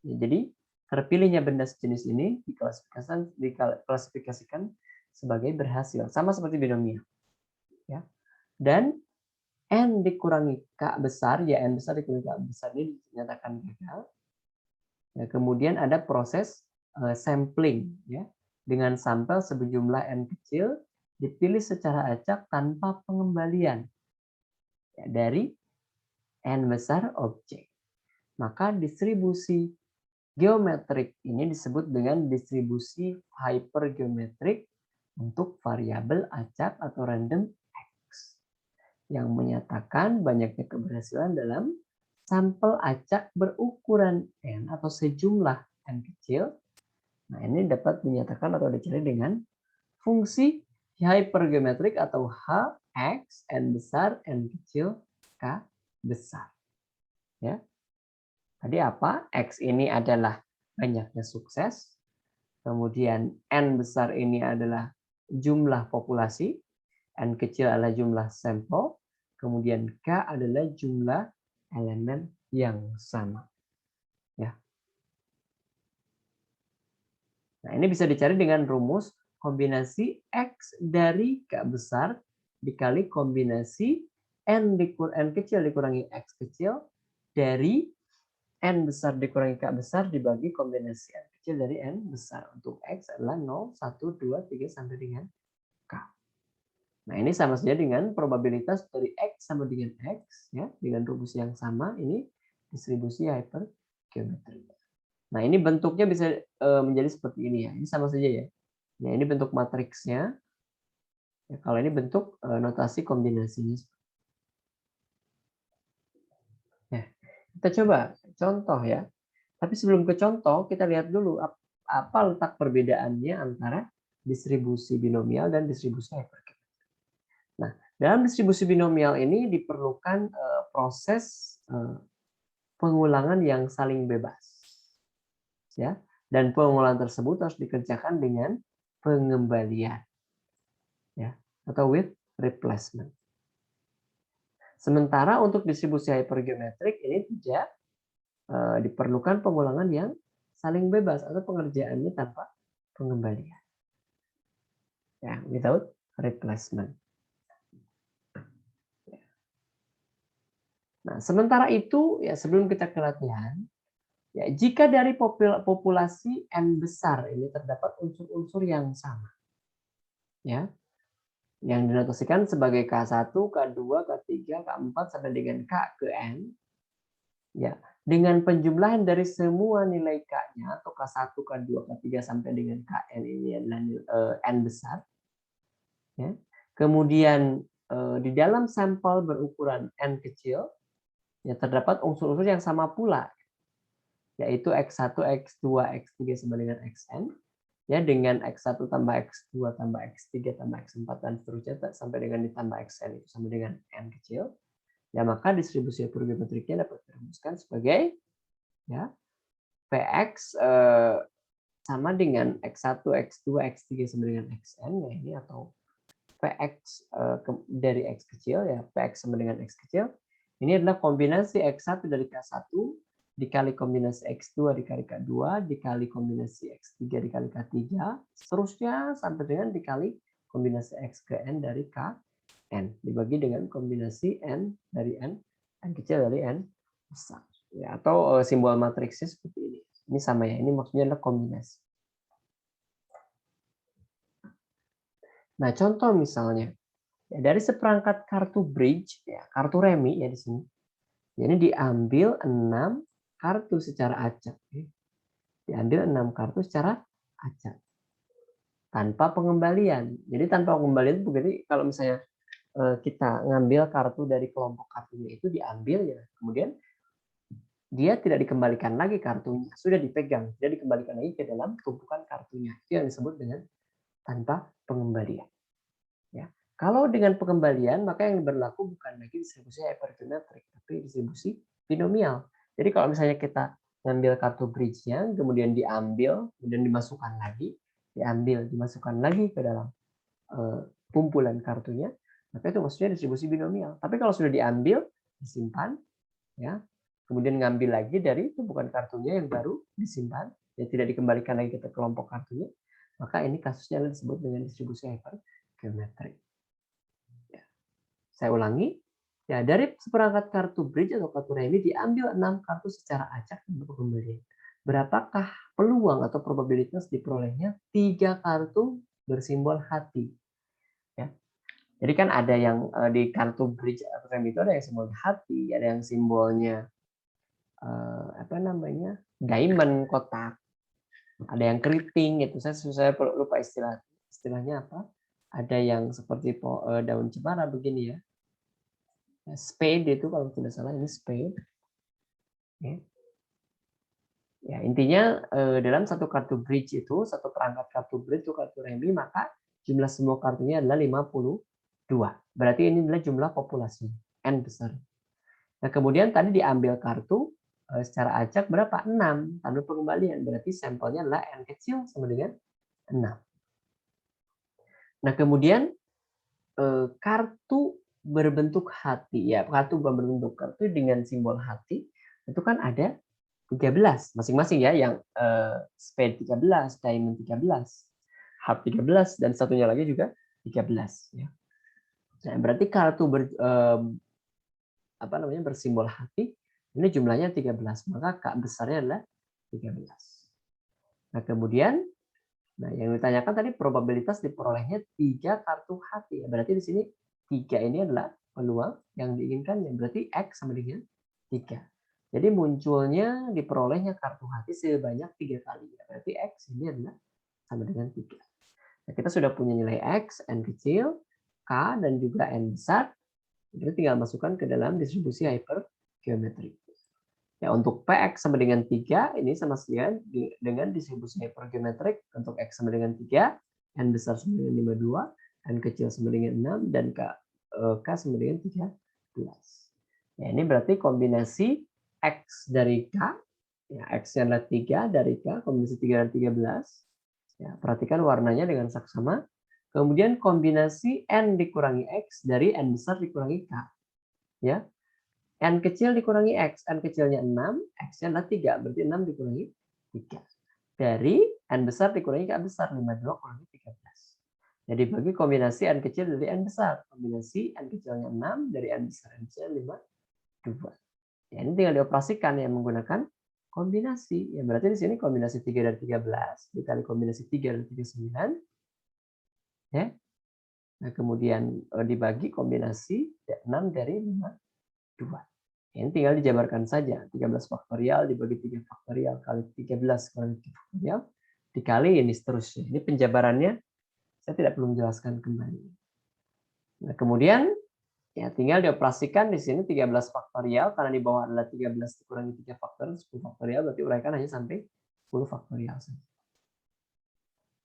Ya, jadi terpilihnya benda sejenis ini diklasifikasikan sebagai berhasil, sama seperti binomial. Ya. Dan N dikurangi K besar, ya N besar dikurangi K besar ini dinyatakan gagal. Ya, kemudian ada proses sampling, ya, dengan sampel sejumlah N kecil dipilih secara acak tanpa pengembalian, ya, dari N besar objek. Maka distribusi geometrik ini disebut dengan distribusi hypergeometrik untuk variabel acak atau random X, yang menyatakan banyaknya keberhasilan dalam sampel acak berukuran N atau sejumlah N kecil. Nah, ini dapat dinyatakan atau dicari dengan fungsi hypergeometrik atau H, X, N besar, N kecil, K besar. Ya. Tadi apa? X ini adalah banyaknya sukses. Kemudian N besar ini adalah jumlah populasi. N kecil adalah jumlah sampel. Kemudian K adalah jumlah elemen yang sama. Ya. Nah, ini bisa dicari dengan rumus kombinasi X dari K besar dikali kombinasi N kecil dikurangi X kecil dari N besar dikurangi K besar dibagi kombinasi N kecil dari N besar. Untuk X adalah 0, 1, 2, 3 sampai dengan K. Nah, ini sama saja dengan probabilitas dari X sama dengan X, ya, dengan rumus yang sama. Ini distribusi hypergeometrik. Nah, ini bentuknya bisa menjadi seperti ini ya. Ini sama saja ya. Nah, ini bentuk matriksnya. Ya, kalau ini bentuk notasi kombinasinya. Nah, kita coba contoh ya. Tapi sebelum ke contoh, kita lihat dulu apa letak perbedaannya antara distribusi binomial dan distribusi hypergeometrik. Nah, dalam distribusi binomial ini diperlukan proses pengulangan yang saling bebas. Ya, dan pengulangan tersebut harus dikerjakan dengan pengembalian. Ya. atau with replacement. Sementara untuk distribusi hypergeometrik ini tidak diperlukan pengulangan yang saling bebas atau pengerjaannya tanpa pengembalian. Ya, without replacement. Nah, sementara itu ya sebelum kita ke latihan, ya jika dari populasi N besar ini terdapat unsur-unsur yang sama, ya, yang dinotasikan sebagai K1, K2, K3, K4 sampai dengan K ke N, ya, dengan penjumlahan dari semua nilai K-nya atau K1, K2, K3 sampai dengan Kn ini adalah N besar, ya. Kemudian di dalam sampel berukuran N kecil, ya terdapat unsur-unsur yang sama pula, yaitu X1, X2, X3 sama dengan Xn, ya dengan X1 tambah X2 tambah X3 tambah X4 dan seterusnya sampai dengan ditambah Xn itu sama dengan N kecil, ya maka distribusi hypergeometriknya dapat dirumuskan sebagai ya Px sama dengan X1, X2, X3 sama dengan Xn, ya ini atau Px dari X kecil, ya Px sama dengan X kecil. Ini adalah kombinasi X1 dari K1 dikali kombinasi X2 dikali K2 dikali kombinasi X3 dikali K3, seterusnya sampai dengan dikali kombinasi X ke N dari Kn dibagi dengan kombinasi N dari N kecil dari N besar. Ya, atau simbol matriksnya seperti ini. Ini sama ya, ini maksudnya adalah kombinasi. Nah, contoh misalnya, ya, dari seperangkat kartu bridge, ya, kartu remi ya di sini. Jadi diambil 6 kartu secara acak. Ya. Diambil 6 kartu secara acak. Tanpa pengembalian. Jadi tanpa pengembalian berarti kalau misalnya kita ngambil kartu dari kelompok kartunya itu diambil ya, kemudian dia tidak dikembalikan lagi kartunya, sudah dipegang, tidak dikembalikan lagi ke dalam tumpukan kartunya. Itu yang disebut dengan tanpa pengembalian. Ya. Kalau dengan pengembalian, maka yang berlaku bukan lagi distribusi hypergeometrik, tapi distribusi binomial. Jadi kalau misalnya kita ngambil kartu bridge-nya, kemudian diambil, kemudian dimasukkan lagi, diambil, dimasukkan lagi ke dalam kumpulan kartunya, maka itu maksudnya distribusi binomial. Tapi kalau sudah diambil, disimpan, ya, kemudian ngambil lagi dari tumpukan kartunya yang baru disimpan, yang tidak dikembalikan lagi ke kelompok kartunya, maka ini kasusnya disebut dengan distribusi hypergeometrik. Ya. Saya ulangi, ya dari seperangkat kartu bridge atau kartu remi diambil 6 kartu secara acak untuk pengembalian. Berapakah peluang atau probabilitas diperolehnya 3 kartu bersimbol hati? Ya. Jadi kan ada yang di kartu bridge atau remi itu ada yang simbolnya hati, ada yang simbolnya diamond, kotak, ada yang keriting itu saya lupa istilahnya apa, ada yang seperti daun cemara begini ya, spade itu kalau tidak salah ini spade ya intinya dalam satu kartu bridge itu, satu perangkat kartu bridge itu kartu remi, maka jumlah semua kartunya adalah 52, berarti ini adalah jumlah populasi N besar. Nah kemudian tadi diambil kartu secara acak berapa? 6 tanpa pengembalian. Berarti sampelnya adalah N kecil sama dengan 6. Nah kemudian kartu berbentuk hati. Ya, kartu berbentuk kartu dengan simbol hati itu kan ada 13 masing-masing ya, yang spade 13, diamond 13, heart 13 dan satunya lagi juga 13 ya. Nah, berarti kartu bersimbol hati ini jumlahnya 13, maka K besarnya adalah 13. Nah, kemudian yang ditanyakan tadi probabilitas diperolehnya 3 kartu hati. Berarti di sini 3 ini adalah peluang yang diinginkannya. Berarti X sama dengan 3. Jadi munculnya diperolehnya kartu hati sebanyak 3 kali. Berarti X ini adalah sama dengan 3. Nah, kita sudah punya nilai X, N kecil, K, dan juga N besar. Kita tinggal masukkan ke dalam distribusi hypergeometrik. Ya, untuk Px sama dengan 3, ini sama saja dengan distribusi hypergeometrik. Untuk X sama dengan 3, N besar sama dengan 52, N kecil sama dengan 6, dan K sama dengan 13. Ya, ini berarti kombinasi X dari K, ya, X-nya adalah 3 dari K, kombinasi 3 dan 13. Ya, perhatikan warnanya dengan saksama Kemudian kombinasi N dikurangi X dari N besar dikurangi K. Ya. N kecil dikurangi X. N kecilnya 6, X-nya adalah 3. Berarti 6 dikurangi 3. Dari N besar dikurangi K besar. 52 kurangi 13. Jadi bagi kombinasi N kecil dari N besar. Kombinasi N kecilnya 6 dari N besar. N kecilnya 52. Ya, ini tinggal dioperasikan ya menggunakan kombinasi. Ya, berarti di sini kombinasi 3 dari 13 dikali kombinasi 3 dari 39. Ya. Nah, kemudian dibagi kombinasi 6 dari 52. Ini tinggal dijabarkan saja. 13 faktorial dibagi 3 faktorial kali 13 kali 3 faktorial dikali ini seterusnya. Ini penjabarannya saya tidak perlu menjelaskan kembali. Nah, kemudian ya tinggal dioperasikan di sini 13 faktorial karena di bawah adalah 13 dikurangi 3 faktorial 10 faktorial berarti uraikan hanya sampai 10 faktorial saja.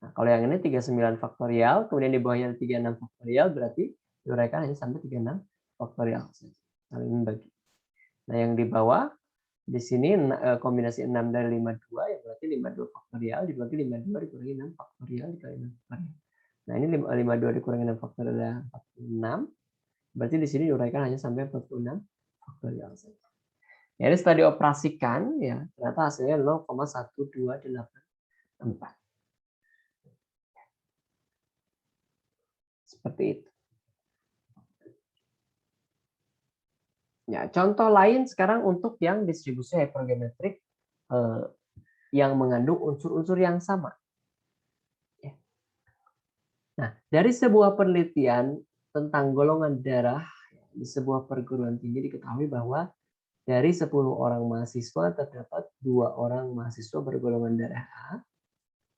Nah, kalau yang ini 39 faktorial, kemudian di bawahnya ada 36 faktorial, berarti diuraikan hanya sampai 36 faktorial saja. Saling membagi. Nah, yang di bawah, di sini kombinasi 6 dari 52, yang berarti 52 faktorial, dibagi 52 dikurangi 6 faktorial, dikali 6 faktorial. Nah, ini 52 dikurangi 6 faktorial adalah 46, berarti di sini diuraikan hanya sampai 46 faktorial saja. Ya, ini setelah dioperasikan, ya ternyata hasilnya 0,1284. Seperti itu. Ya, contoh lain sekarang untuk yang distribusi hypergeometrik yang mengandung unsur-unsur yang sama. Ya. Nah, dari sebuah penelitian tentang golongan darah di sebuah perguruan tinggi diketahui bahwa dari 10 orang mahasiswa terdapat 2 orang mahasiswa bergolongan darah A.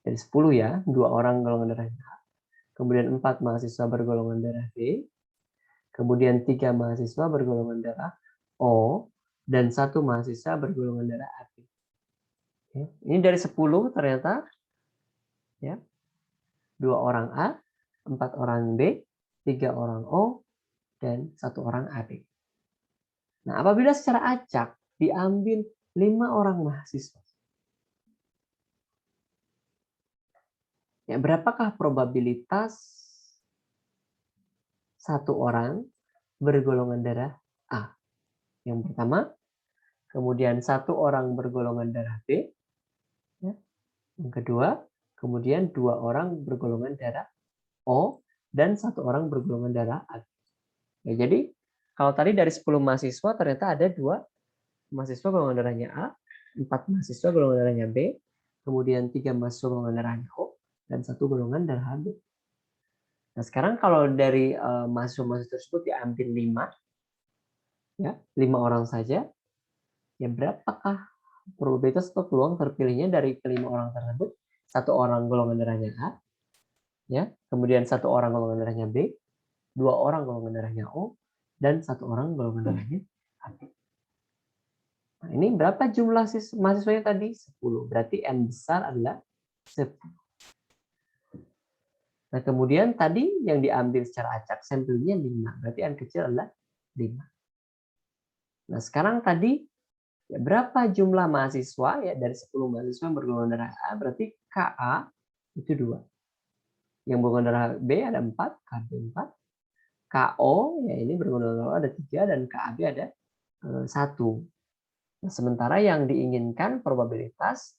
Dari 10 ya, 2 orang golongan darah A. Kemudian 4 mahasiswa bergolongan darah B. Kemudian 3 mahasiswa bergolongan darah O dan 1 mahasiswa bergolongan darah AB. Ya, ini dari 10 ternyata ya. 2 orang A, 4 orang B, 3 orang O dan 1 orang AB. Nah, apabila secara acak diambil 5 orang mahasiswa. Ya, berapakah probabilitas 1 orang bergolongan darah A? Yang pertama, kemudian 1 orang bergolongan darah B. Ya. Yang kedua, kemudian 2 orang bergolongan darah O dan 1 orang bergolongan darah AB. Ya, jadi kalau tadi dari 10 mahasiswa ternyata ada 2 mahasiswa golongan darahnya A, 4 mahasiswa golongan darahnya B, kemudian 3 mahasiswa golongan darahnya O dan 1 golongan darah AB. Nah, sekarang kalau dari mahasiswa-mahasiswa tersebut diambil 5 ya, 5 orang saja. Ya, berapakah probabilitas atau peluang terpilihnya dari kelima orang tersebut? 1 orang golongan darahnya A, ya, kemudian 1 orang golongan darahnya B, 2 orang golongan darahnya O, dan 1 orang golongan darahnya AB. Nah, ini berapa jumlah mahasiswanya tadi? 10. Berarti N besar adalah 10. Nah, kemudian tadi yang diambil secara acak sampelnya 5. Berarti N kecil adalah 5. Nah, sekarang tadi ya, berapa jumlah mahasiswa ya dari 10 mahasiswa yang bergolongan darah A? Berarti KA itu 2. Yang bergolongan darah B ada 4, KB 4. KO ya ini bergolongan darah ada 3 dan KAB ada 1. Nah, sementara yang diinginkan probabilitas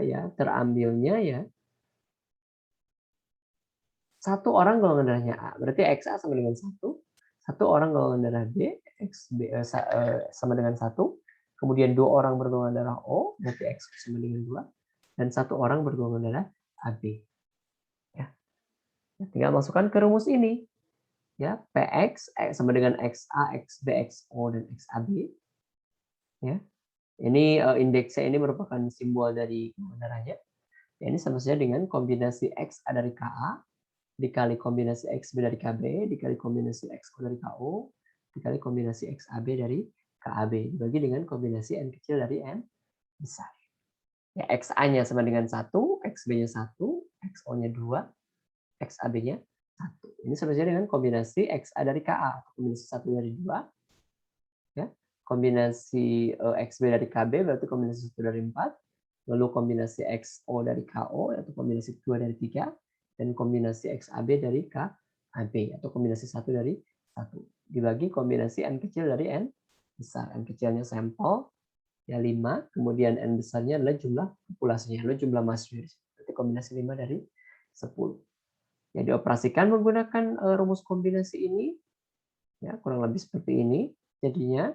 ya terambilnya ya 1 orang golongan darahnya A. Berarti XA sama dengan 1. 1 orang golongan darah B, XB sama dengan 1. Kemudian 2 orang bergolongan darah O, berarti X sama dengan 2. Dan 1 orang bergolongan darah AB. Ya. Tinggal masukkan ke rumus ini. Ya, PX sama dengan XA, XB, XO, dan XAB. Ya. Ini indeksnya ini merupakan simbol dari golongan darahnya. Ya, ini sama saja dengan kombinasi XA dari KA dikali kombinasi XB dari KB, dikali kombinasi XO dari KO, dikali kombinasi XAB dari KAB, dibagi dengan kombinasi N kecil dari N besar. Ya, XA-nya sama dengan 1, XB-nya 1, XO-nya 2, XAB-nya 1. Ini sama saja dengan kombinasi XA dari KA, kombinasi 1 dari 2. Ya. Kombinasi XB dari KB berarti kombinasi 1 dari 4. Lalu kombinasi XO dari KO, yaitu kombinasi 2 dari 3. dan kombinasi XAB dari KAB atau kombinasi 1 dari 1. Dibagi kombinasi N kecil dari N besar. N kecilnya sampel, ya 5, kemudian N besarnya adalah jumlah populasinya, adalah jumlah mahasiswa. Berarti kombinasi 5 dari 10. Ya, dioperasikan menggunakan rumus kombinasi ini, ya kurang lebih seperti ini jadinya,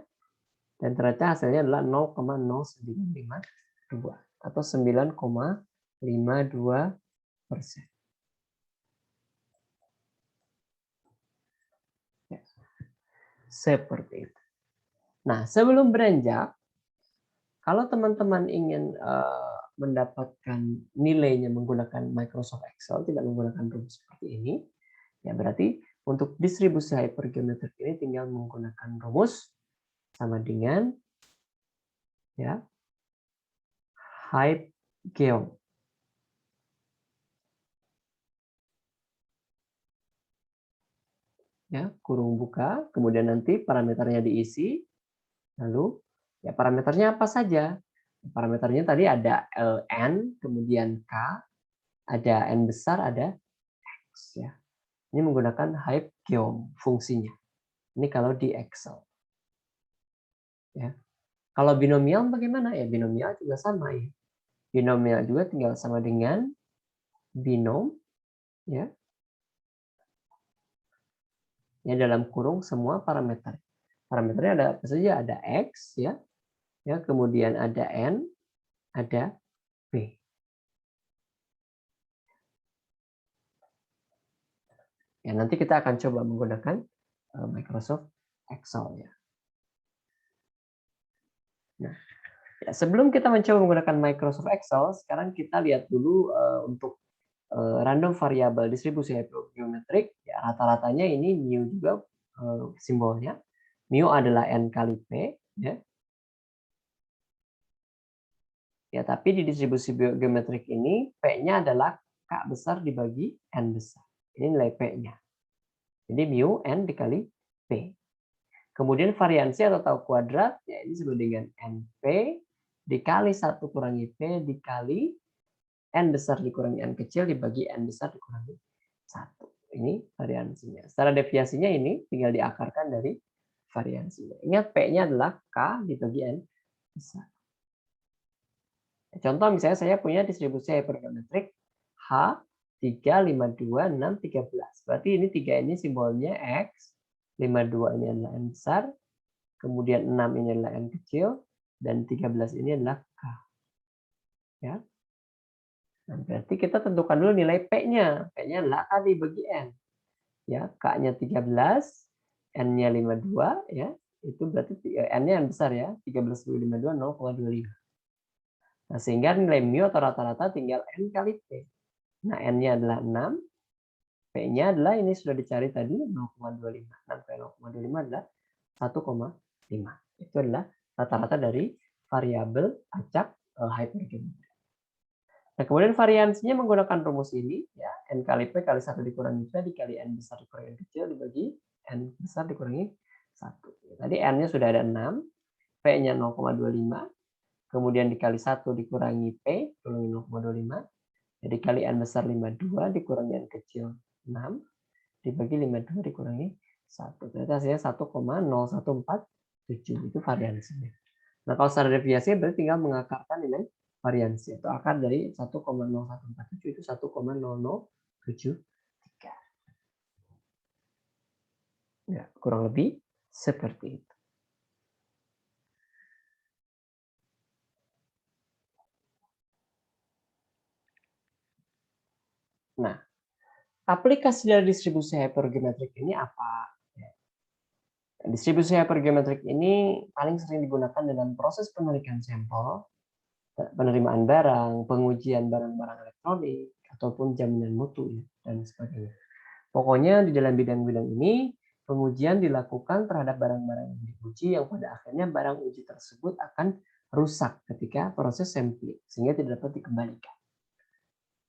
dan ternyata hasilnya adalah 0,0952 atau 9,52%. Ya, seperti itu. Nah, sebelum beranjak, kalau teman-teman ingin mendapatkan nilainya menggunakan Microsoft Excel, tidak menggunakan rumus seperti ini, ya berarti untuk distribusi hypergeometrik ini tinggal menggunakan rumus sama dengan ya hypergeom. Ya, kurung buka, kemudian nanti parameternya diisi, lalu ya parameternya apa saja? Parameternya tadi ada ln, kemudian k, ada n besar, ada x ya. Ini menggunakan hypergeom fungsinya. Ini kalau di Excel. Ya. Kalau binomial bagaimana? Ya binomial juga sama ya. Binomial juga tinggal sama dengan binom ya. Ya dalam kurung semua parameter. Parameternya ada apa saja? Ada x ya. Ya, kemudian ada n, ada p. Ya, nanti kita akan coba menggunakan Microsoft Excel ya. Nah, ya, sebelum kita mencoba menggunakan Microsoft Excel, sekarang kita lihat dulu untuk random variable distribusi hypergeometrik, ya rata-ratanya ini mu juga simbolnya. Mu adalah n kali p, ya. Ya, tapi di distribusi geometrik ini p-nya adalah k besar dibagi n besar. Ini nilai p-nya. Jadi mu n dikali p. Kemudian variansi atau tau kuadrat, ya ini disebut dengan np dikali 1 kurangi p dikali n besar dikurangi n kecil dibagi n besar dikurangi 1. Ini variansinya. Secara deviasinya ini tinggal diakarkan dari variansinya. Ingat P-nya adalah K dibagi N besar. Contoh misalnya saya punya distribusi hypergeometrik H 3, 5, 2, 6, 13. Berarti ini 3 ini simbolnya X, 52 ini adalah N besar, kemudian 6 ini adalah N kecil, dan 13 ini adalah K. Ya. Nah, berarti kita tentukan dulu nilai P-nya. P-nya adalah K dibagi N. Ya, K-nya 13, N-nya 52, ya. Itu berarti N-nya yang besar ya, 13 kali 52, 0,25. Nah, sehingga nilai mu atau rata-rata tinggal N kali P. Nah, N-nya adalah 6, P-nya adalah ini sudah dicari tadi 0,25. 6 kali 0,25 adalah 1,5. Itu adalah rata-rata dari variabel acak hypergeometrik. Nah, kemudian variansinya menggunakan rumus ini, ya, N kali P kali 1 dikurangi P dikali N besar dikurangi N kecil dibagi N besar dikurangi 1. Tadi N-nya sudah ada 6, P-nya 0,25, kemudian dikali 1 dikurangi P, kurangi 0,25, jadi kali N besar 52 dikurangi N kecil 6, dibagi 52 dikurangi 1. Ternyata hasilnya 1,0147, itu variansinya. Nah, kalau secara deviasi berarti tinggal mengakarkan nilai variansi atau akar dari 1,0147 itu 1,0073. Ya, kurang lebih seperti itu. Nah, aplikasi dari distribusi hypergeometrik ini apa? Distribusi hypergeometrik ini paling sering digunakan dalam proses penarikan sampel, penerimaan barang, pengujian barang-barang elektronik, ataupun jaminan mutu dan sebagainya. Pokoknya di dalam bidang-bidang ini pengujian dilakukan terhadap barang-barang yang diuji yang pada akhirnya barang uji tersebut akan rusak ketika proses sampling sehingga tidak dapat dikembalikan.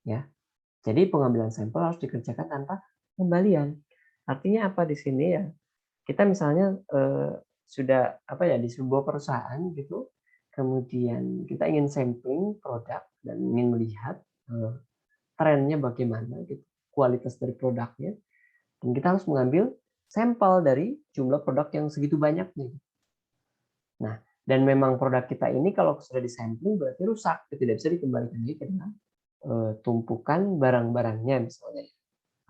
Ya. Jadi pengambilan sampel harus dikerjakan tanpa kembalian. Artinya apa di sini ya? Kita misalnya sudah apa ya di sebuah perusahaan gitu, kemudian kita ingin sampling produk dan ingin melihat trennya bagaimana gitu. kualitas dari produknya, dan kita harus mengambil sampel dari jumlah produk yang segitu banyaknya. Nah, dan memang produk kita ini kalau sudah disampling berarti rusak, tidak bisa dikembalikan lagi ke dalam tumpukan barang-barangnya misalnya,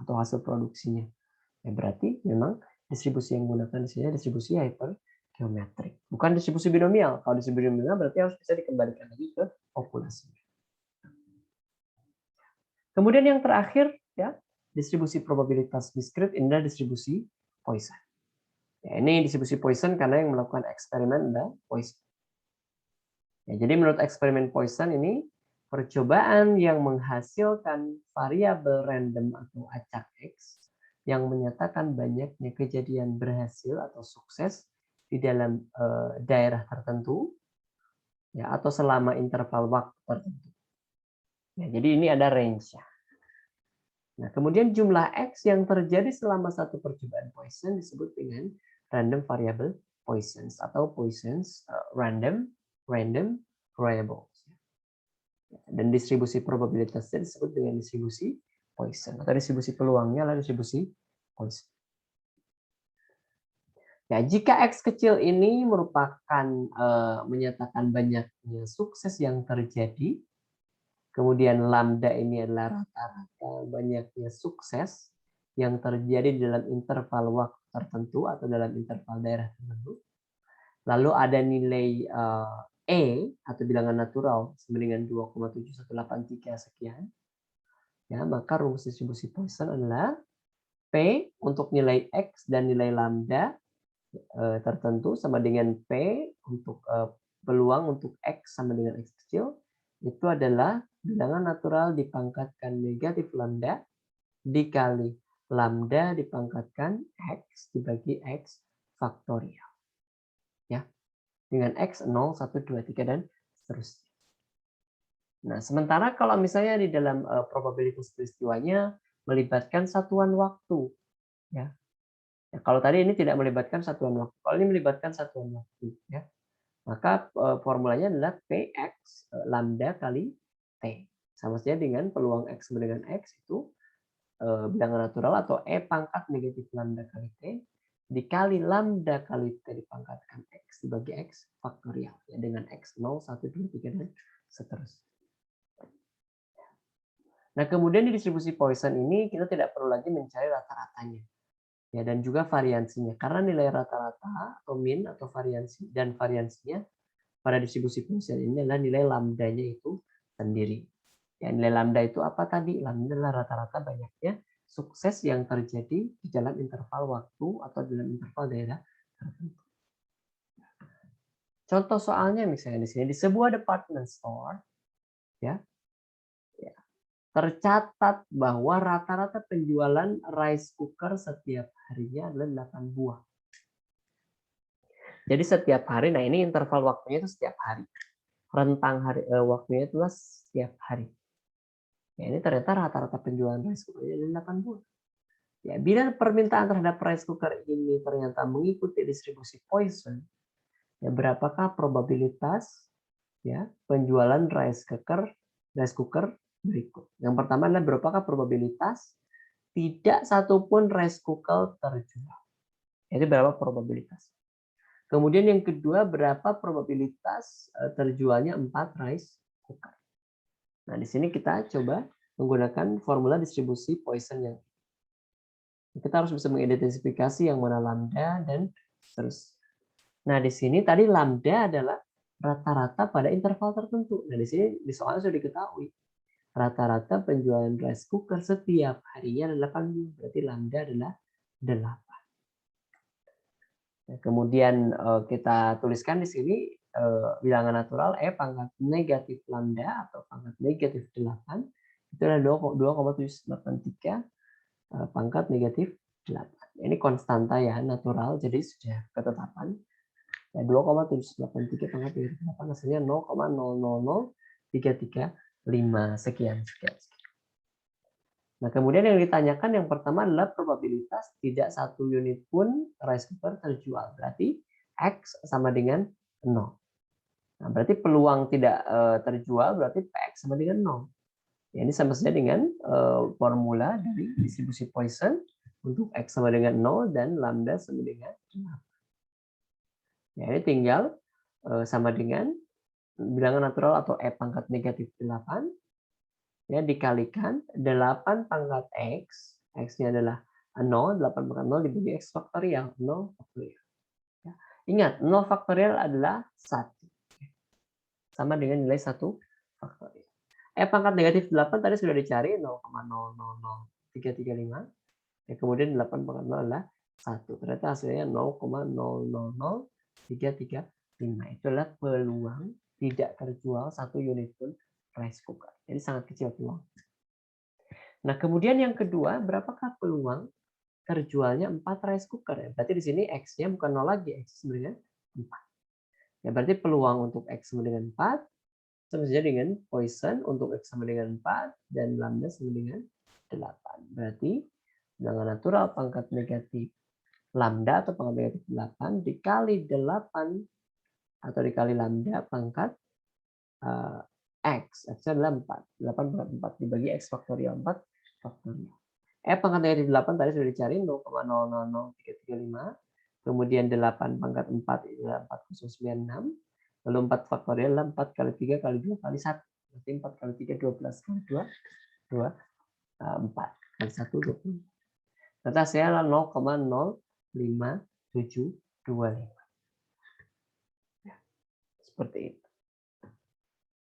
atau hasil produksinya. Ya, berarti memang distribusi yang digunakan di sini distribusi hypergeometrik, bukan distribusi binomial. Kalau distribusi binomial berarti harus bisa dikembalikan lagi ke populasi. Kemudian yang terakhir, ya, distribusi probabilitas diskrit, ini adalah distribusi Poisson. Ya, ini distribusi Poisson karena yang melakukan eksperimen adalah Poisson. Ya, jadi menurut eksperimen Poisson ini, percobaan yang menghasilkan variabel random atau acak X yang menyatakan banyaknya kejadian berhasil atau sukses di dalam daerah tertentu, ya, atau selama interval waktu tertentu. Ya, jadi ini ada range-nya. Nah, kemudian jumlah X yang terjadi selama satu percobaan Poisson disebut dengan random variable Poissons atau Poissons random variables. Dan distribusi probabilitasnya disebut dengan distribusi Poisson, atau distribusi peluangnya adalah distribusi Poisson. Ya, jika X kecil ini merupakan menyatakan banyaknya sukses yang terjadi, kemudian lambda ini adalah rata-rata banyaknya sukses yang terjadi di dalam interval waktu tertentu atau dalam interval daerah tertentu. Lalu ada nilai E atau bilangan natural sama dengan 2,7183 sekian. Ya, maka rumus distribusi Poisson adalah P untuk nilai X dan nilai lambda tertentu sama dengan P untuk peluang untuk X sama dengan X kecil, itu adalah bilangan natural dipangkatkan negatif lambda dikali lambda dipangkatkan X dibagi X faktorial. Ya, dengan X 0, 1, 2, 3, dan seterusnya. Nah, sementara kalau misalnya di dalam probabilitas peristiwanya melibatkan satuan waktu, ya. Ya, kalau tadi ini tidak melibatkan satuan waktu, kalau ini melibatkan satuan waktu, ya, maka formulanya adalah Px lambda kali T. Sama saja dengan peluang X sama dengan X itu bilangan natural atau E pangkat negatif lambda kali T dikali lambda kali T dipangkatkan X dibagi X faktorial. Ya, dengan X 0, 1, 2, 3, dan seterusnya. Nah, kemudian di distribusi Poisson ini kita tidak perlu lagi mencari rata-ratanya. Ya, dan juga variansinya, karena nilai rata-rata atau mean atau variansi dan variansinya pada distribusi Poisson ini adalah nilai lambdanya itu sendiri. Ya, nilai lambda itu apa tadi? Lambda adalah rata-rata banyaknya sukses yang terjadi di dalam interval waktu atau dalam interval daerah tertentu. Contoh soalnya misalnya di sini di sebuah department store, ya, tercatat bahwa rata-rata penjualan rice cooker setiap harinya adalah 8 buah. Jadi setiap hari, nah ini interval waktunya itu setiap hari. Rentang hari waktunya itu setiap hari. Ya, ini ternyata rata-rata penjualan rice cooker adalah 8 buah. Ya, bila permintaan terhadap rice cooker ini ternyata mengikuti distribusi Poisson, ya berapakah probabilitas ya penjualan rice cooker berikut. Yang pertama adalah berapakah probabilitas tidak satupun rice cooker terjual. Jadi berapa probabilitas? Kemudian yang kedua, berapa probabilitas terjualnya 4 rice cooker. Nah, di sini kita coba menggunakan formula distribusi Poisson yang kita harus bisa mengidentifikasi yang mana lambda dan seterusnya. Nah, di sini tadi lambda adalah rata-rata pada interval tertentu. Nah, di sini di soalnya sudah diketahui. Rata-rata penjualan rice cooker setiap harinya adalah 8 buah. Berarti lambda adalah 8. Nah, kemudian kita tuliskan di sini bilangan natural E pangkat negatif lambda atau pangkat negatif 8 itu adalah 2,783 pangkat negatif 8. Ini konstanta ya, natural, jadi sudah ketetapan. Ya, 2,783 pangkat negatif 8 hasilnya 0,000335 sekian. Nah, kemudian yang ditanyakan yang pertama adalah probabilitas tidak satu unit pun rice cooker terjual. Berarti X sama dengan 0. Nah, berarti peluang tidak terjual berarti PX sama dengan 0. Ya, ini sama saja dengan formula dari distribusi Poisson untuk X sama dengan 0 dan lambda sama dengan 8. Ya, ini tinggal sama dengan bilangan natural atau E pangkat negatif 8 ya, dikalikan 8 pangkat X, X-nya adalah 0, 8 pangkat 0 dibagi X faktorial, 0 faktorial. Ya. Ingat, 0 faktorial adalah 1. Sama dengan nilai 1 faktorial. E pangkat negatif 8 tadi sudah dicari 0,000335. Ya, kemudian 8 pangkat 0 adalah 1. Ternyata hasilnya 0,000335. Itu adalah peluang tidak terjual 1 unit pun rice cooker. Jadi sangat kecil peluang. Nah, kemudian yang kedua, berapakah peluang terjualnya 4 rice cooker? Ya, berarti di sini X-nya bukan 0 lagi, X sama dengan 4. Ya, berarti peluang untuk X sama dengan 4 sama saja dengan Poisson untuk X sama dengan 4 dan lambda sama dengan 8. Berarti bilangan natural pangkat negatif lambda atau pangkat negatif 8 dikali 8 atau dikali lambda pangkat X. X adalah 4. 8 pangkat 4 dibagi X faktorial 4 faktorial. Pangkat negatif 8 tadi sudah dicari 0,000335. Kemudian 8 pangkat 4 adalah 4096. Lalu 4 faktorial adalah 4 kali 3 kali 2 kali 1. Berarti 4 kali 3, 12 kali 2, 4 kali 1, 20. Ternyata hasilnya adalah 0,05725. Seperti itu.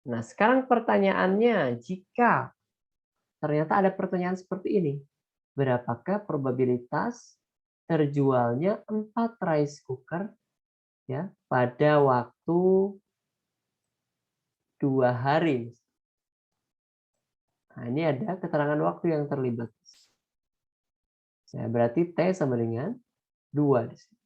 Nah, sekarang pertanyaannya, jika ternyata ada pertanyaan seperti ini, berapakah probabilitas terjualnya 4 rice cooker ya pada waktu 2 hari? Nah, ini ada keterangan waktu yang terlibat. Nah, berarti T sama dengan 2 di sini.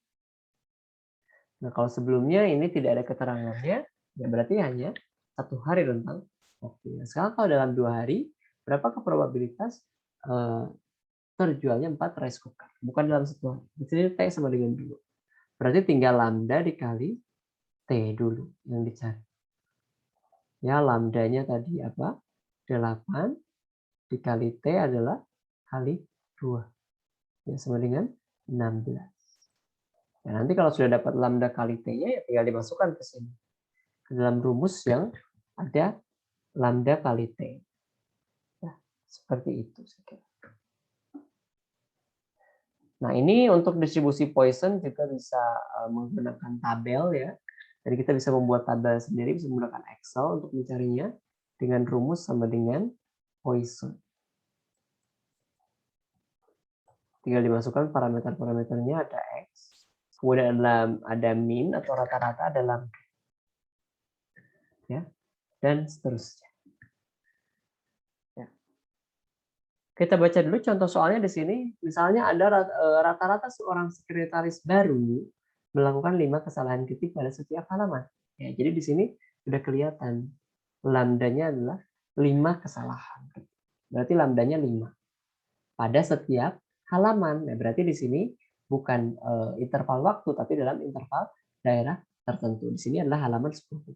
Nah, kalau sebelumnya ini tidak ada keterangannya, ya berarti hanya 1 hari rentang waktunya. Sekarang kalau dalam 2 hari, berapakah probabilitas terjualnya 4 rice cooker? Bukan dalam 1 hari. Di sini T sama dengan 2. Berarti tinggal lambda dikali T dulu yang dicari. Ya, lambdanya tadi apa? 8 dikali T adalah kali 2. Ya, sama dengan 16. Ya, nanti kalau sudah dapat lambda kali T-nya, ya tinggal dimasukkan ke sini. Ke dalam rumus yang ada lambda kali T. Ya, seperti itu. Nah, ini untuk distribusi Poisson juga bisa menggunakan tabel ya. Jadi kita bisa membuat tabel sendiri, bisa menggunakan Excel untuk mencarinya dengan rumus sama dengan Poisson. Tinggal dimasukkan parameter-parameternya, ada X, kemudian ada min atau rata-rata, ada lambda. Ya, dan seterusnya. Ya. Kita baca dulu contoh soalnya di sini. Misalnya ada rata-rata seorang sekretaris baru melakukan 5 kesalahan ketik pada setiap halaman. Ya, jadi di sini sudah kelihatan lambdanya adalah 5 kesalahan. Berarti lambdanya 5 pada setiap halaman. Nah, berarti di sini bukan interval waktu, tapi dalam interval daerah tertentu. Di sini adalah halaman 10.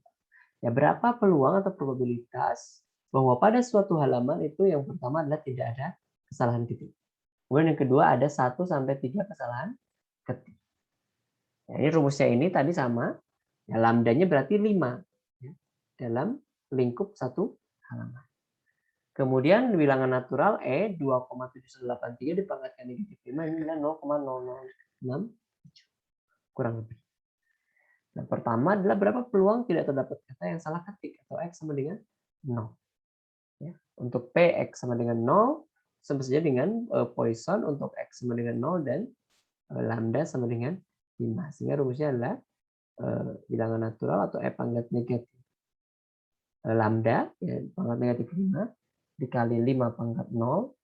Ya, berapa peluang atau probabilitas bahwa pada suatu halaman itu yang pertama adalah tidak ada kesalahan ketik. Kemudian yang kedua ada 1 sampai 3 kesalahan ketik. Nah, ini rumusnya ini tadi sama. Ya, lambdanya berarti 5 ya, dalam lingkup satu halaman. Kemudian bilangan natural E 2,7183 dipangkatkan negatif 5 ini adalah 0,0067 kurang lebih. Nah, pertama adalah berapa peluang tidak terdapat kata yang salah ketik atau X sama dengan 0. Ya. Untuk P X sama dengan 0 sama saja dengan Poisson untuk X sama dengan 0 dan lambda sama dengan 5. Sehingga rumusnya adalah bilangan natural atau E pangkat negatif lambda ya, pangkat negatif 5 dikali 5 pangkat 0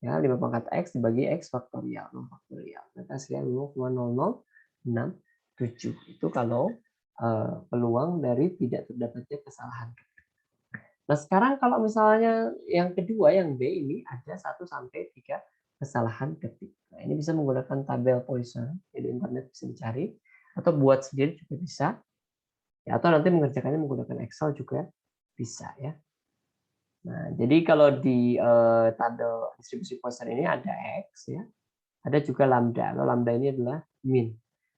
ya 5 pangkat X dibagi X faktorial 0 faktorial. Maka hasilnya 0,0067. Itu kalau peluang dari tidak terdapatnya kesalahan. Nah, sekarang kalau misalnya yang kedua yang B ini ada 1 sampai 3 kesalahan ketik. Nah, ini bisa menggunakan tabel Poisson, jadi internet bisa dicari atau buat sendiri juga bisa. Ya, atau nanti mengerjakannya menggunakan Excel juga bisa ya. Nah, jadi kalau di tabel distribusi Poisson ini ada X ya, ada juga lambda. Kalau lambda ini adalah min,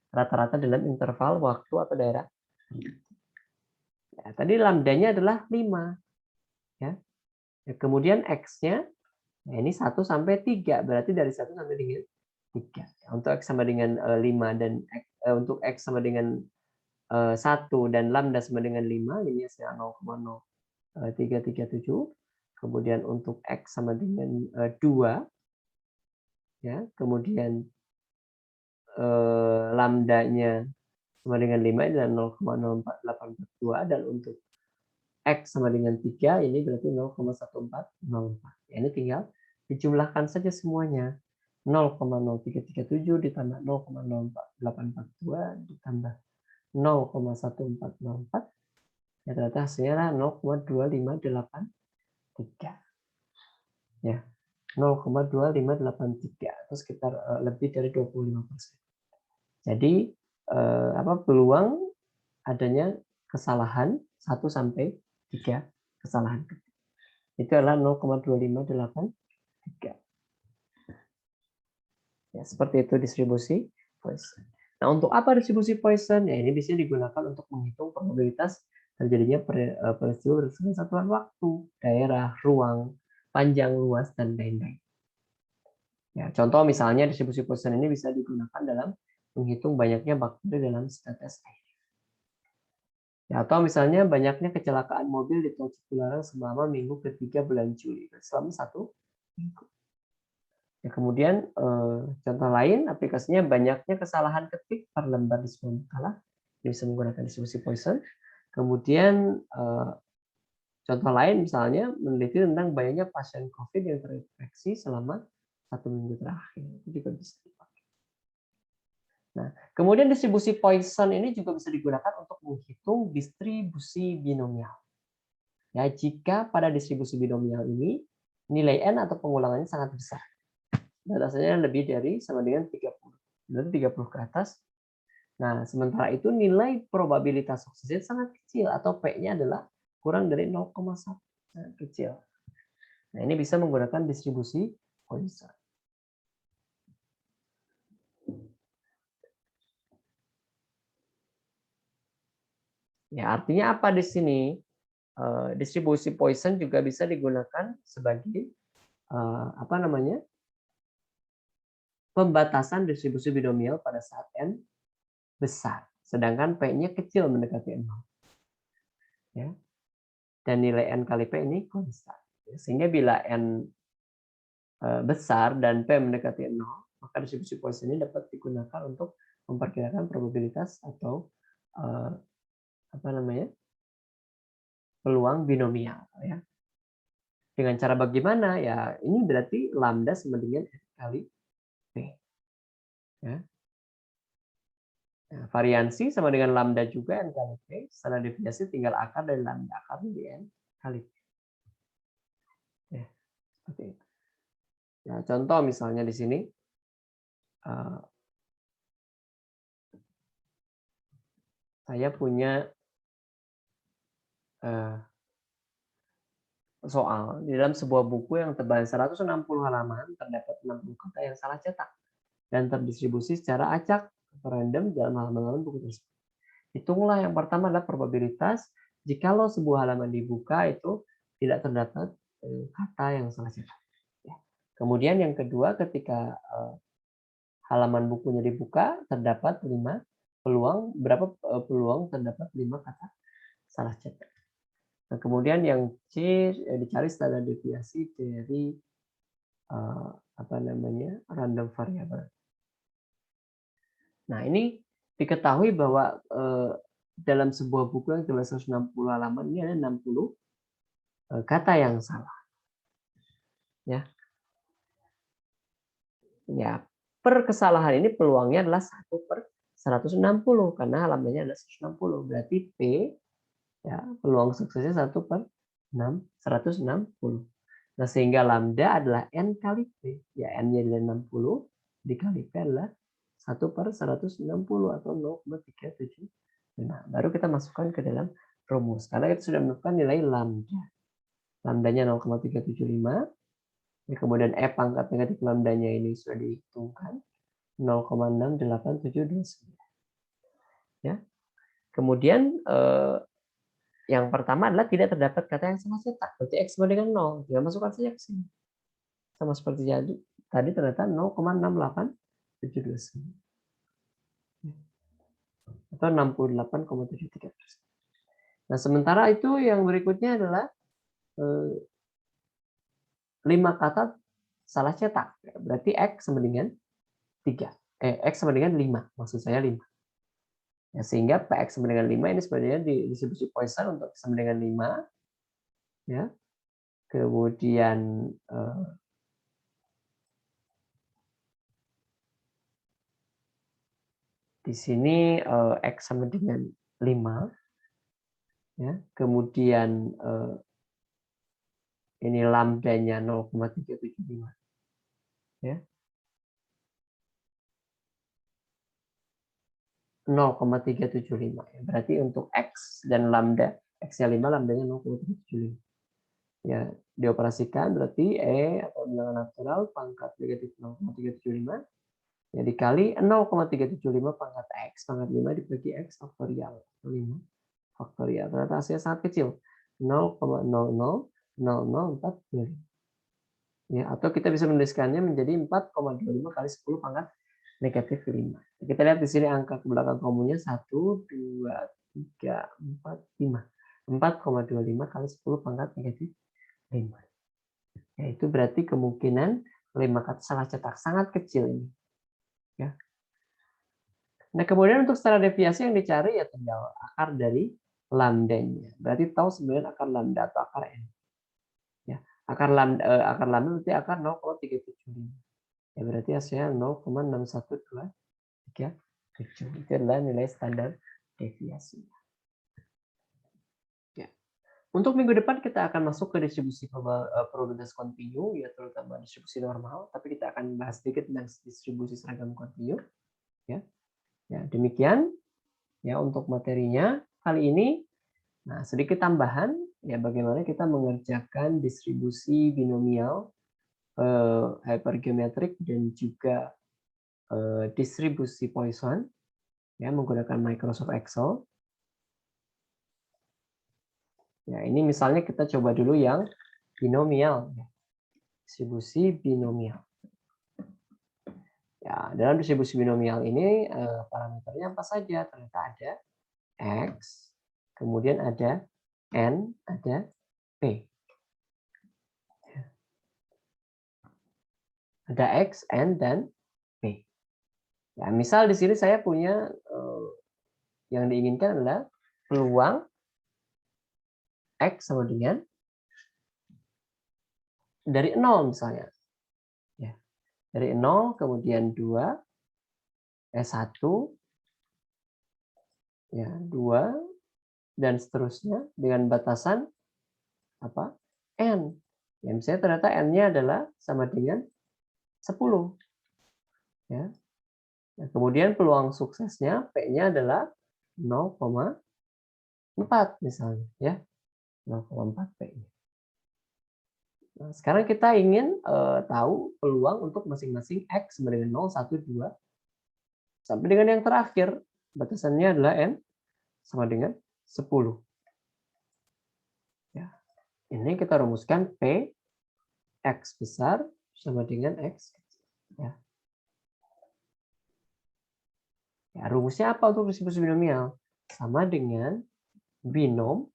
rata-rata dalam interval waktu atau daerah. Ya, tadi lambdanya adalah 5 ya. Kemudian X-nya nah ini 1 sampai 3, berarti dari 1 sampai dengan 3. Untuk X sama dengan 5 dan untuk X sama dengan 1 dan lambda sama dengan 5, ini hasilnya 0,0337. Kemudian untuk X sama dengan 2, ya, kemudian lambdanya sama dengan 5 ini adalah 0,04842 dan untuk X sama dengan 3 ini berarti 0,1404. Ya, ini tinggal dijumlahkan saja semuanya. 0,0337 ditambah 0,04842 ditambah 0,1404 ya ternyata hasilnya 0,2583 ya 0,2583 itu sekitar lebih dari 25%. Jadi peluang adanya kesalahan 1 sampai 3 kesalahan itu adalah 0,2583. Ya, seperti itu distribusi Poisson. Nah, untuk apa distribusi Poisson? Ya, ini bisa digunakan untuk menghitung probabilitas terjadinya peristiwa berdasarkan satuan waktu, daerah, ruang, panjang, luas, dan lain-lain. Ya, contoh misalnya distribusi Poisson ini bisa digunakan dalam menghitung banyaknya bakteri dalam setetes air. Ya, atau misalnya banyaknya kecelakaan mobil di tol Cipularang selama minggu ketiga bulan Juli, selama 1 minggu. Ya, kemudian contoh lain aplikasinya banyaknya kesalahan ketik per lembar di sebuah makalah bisa menggunakan distribusi Poisson. Kemudian contoh lain misalnya meneliti tentang banyaknya pasien COVID yang terinfeksi selama 1 minggu terakhir itu juga bisa dipakai. Nah, kemudian distribusi Poisson ini juga bisa digunakan untuk menghitung distribusi binomial. Ya, jika pada distribusi binomial ini nilai n atau pengulangannya sangat besar. Batasnya lebih dari sama dengan 30. Berarti 30 ke atas. Nah, sementara itu nilai probabilitas suksesnya sangat kecil atau P-nya adalah kurang dari 0,1. Sangat kecil. Nah, ini bisa menggunakan distribusi Poisson. Ya, artinya apa di sini? Distribusi Poisson juga bisa digunakan sebagai pembatasan distribusi binomial pada saat n besar, sedangkan P-nya kecil mendekati 0. Ya. Dan nilai n kali P ini konstan. Sehingga bila n besar dan P mendekati 0, maka distribusi Poisson ini dapat digunakan untuk memperkirakan probabilitas atau peluang binomial. Ya. Dengan cara bagaimana? Ya, ini berarti lambda sama dengan n kali P. Ya. Nah, variansi sama dengan lambda juga n kali P. Standar deviasi tinggal akar dari lambda akar dari n kali P. Ya, seperti itu. Ya, contoh misalnya di sini saya punya soal di dalam sebuah buku yang tebal 160 halaman terdapat 60 kata yang salah cetak dan terdistribusi secara acak atau random dalam halaman-halaman buku tersebut. Hitunglah yang pertama adalah probabilitas jikalau sebuah halaman dibuka itu tidak terdapat kata yang salah cetak. Kemudian yang kedua ketika halaman bukunya dibuka terdapat 5 peluang, berapa peluang terdapat 5 kata salah cetak. Nah, kemudian yang C dicari standar deviasi dari random variable. Nah, ini diketahui bahwa dalam sebuah buku yang tulis 160 halaman ini ada 60 kata yang salah. Ya. Ya, per kesalahan ini peluangnya adalah 1/160 karena halamannya adalah 160. Berarti P ya, peluang suksesnya 1/160. Nah, sehingga lambda adalah n kali P. Ya, n-nya adalah 60 dikali P adalah 1/160 atau 0,375. Nah, baru kita masukkan ke dalam rumus. Karena kita sudah menemukan nilai lambda. lambdanya 0,375. Ya, kemudian E pangkat negatif lambdanya ini sudah dihitungkan 0,68729. Ya. Kemudian yang pertama adalah tidak terdapat kata yang sama cetak. Berarti X sama dengan 0. Tinggal masukkan saja ke sini. Sama seperti tadi ternyata 0,68729. Atau 68,73%. Nah, sementara itu yang berikutnya adalah 5 kata salah cetak. Berarti X sama dengan 3. X sama dengan 5. Maksud saya 5. Ya, sehingga PX sama dengan 5 ini sebenarnya distribusi Poisson untuk sama dengan 5. Ya. Kemudian di sini X sama dengan 5. Ya. Kemudian ini lambdanya 0,375. Ya. 0,375. Berarti untuk X dan lambda, X-nya 5, lambdanya 0,375. Ya, dioperasikan berarti E atau bilangan natural pangkat negatif 0,375 ya dikali 0,375 pangkat X pangkat 5 dibagi X faktorial 5 faktorial. Ternyata hasilnya sangat kecil. 0,000045. Ya, atau kita bisa menuliskannya menjadi 4,25 kali 10 pangkat negatif 5. Kita lihat di sini angka ke belakang komunya 1, 2, 3, 4, 5. 4,25 kali 10 pangkat negatif 5. Ya, itu berarti kemungkinan 5 kata salah cetak sangat kecil ini. Ya. Nah, kemudian untuk secara deviasi yang dicari ya tinggal akar dari lambdanya. Berarti tahu sebenarnya akar lambda atau akar n. Ya, akar lambda berarti akar 0,375. Ya, berarti hasilnya 0,61237. Itu adalah nilai standar deviasi. Ya. Untuk minggu depan kita akan masuk ke distribusi probabilitas kontinu, ya terutama distribusi normal, tapi kita akan bahas sedikit tentang distribusi seragam kontinu. Ya. Ya, demikian ya untuk materinya kali ini. Nah, sedikit tambahan ya bagaimana kita mengerjakan distribusi binomial, hypergeometrik dan juga distribusi Poisson ya menggunakan Microsoft Excel. Ya, ini misalnya kita coba dulu yang binomial, distribusi binomial. Ya, dalam distribusi binomial ini parameternya apa saja? Ternyata ada X, kemudian ada N, ada P. Ada X, N, dan P. Ya, misal di sini saya punya yang diinginkan adalah peluang X sama dengan dari 0 misalnya. Ya. Dari 0, kemudian 2, 1, ya, 2, dan seterusnya dengan batasan apa? N. Ya, misalnya ternyata N-nya adalah sama dengan 10. Ya. Nah, kemudian peluang suksesnya P-nya adalah 0,4 misalnya. Ya. 0,4 P-nya. Nah, sekarang kita ingin tahu peluang untuk masing-masing X sama dengan 0, 1, 2, sampai dengan yang terakhir. Batasannya adalah N sama dengan 10. Ya. Ini kita rumuskan P X besar sama dengan X kecil. Ya. Ya, rumusnya apa untuk distribusi binomial? Sama dengan binom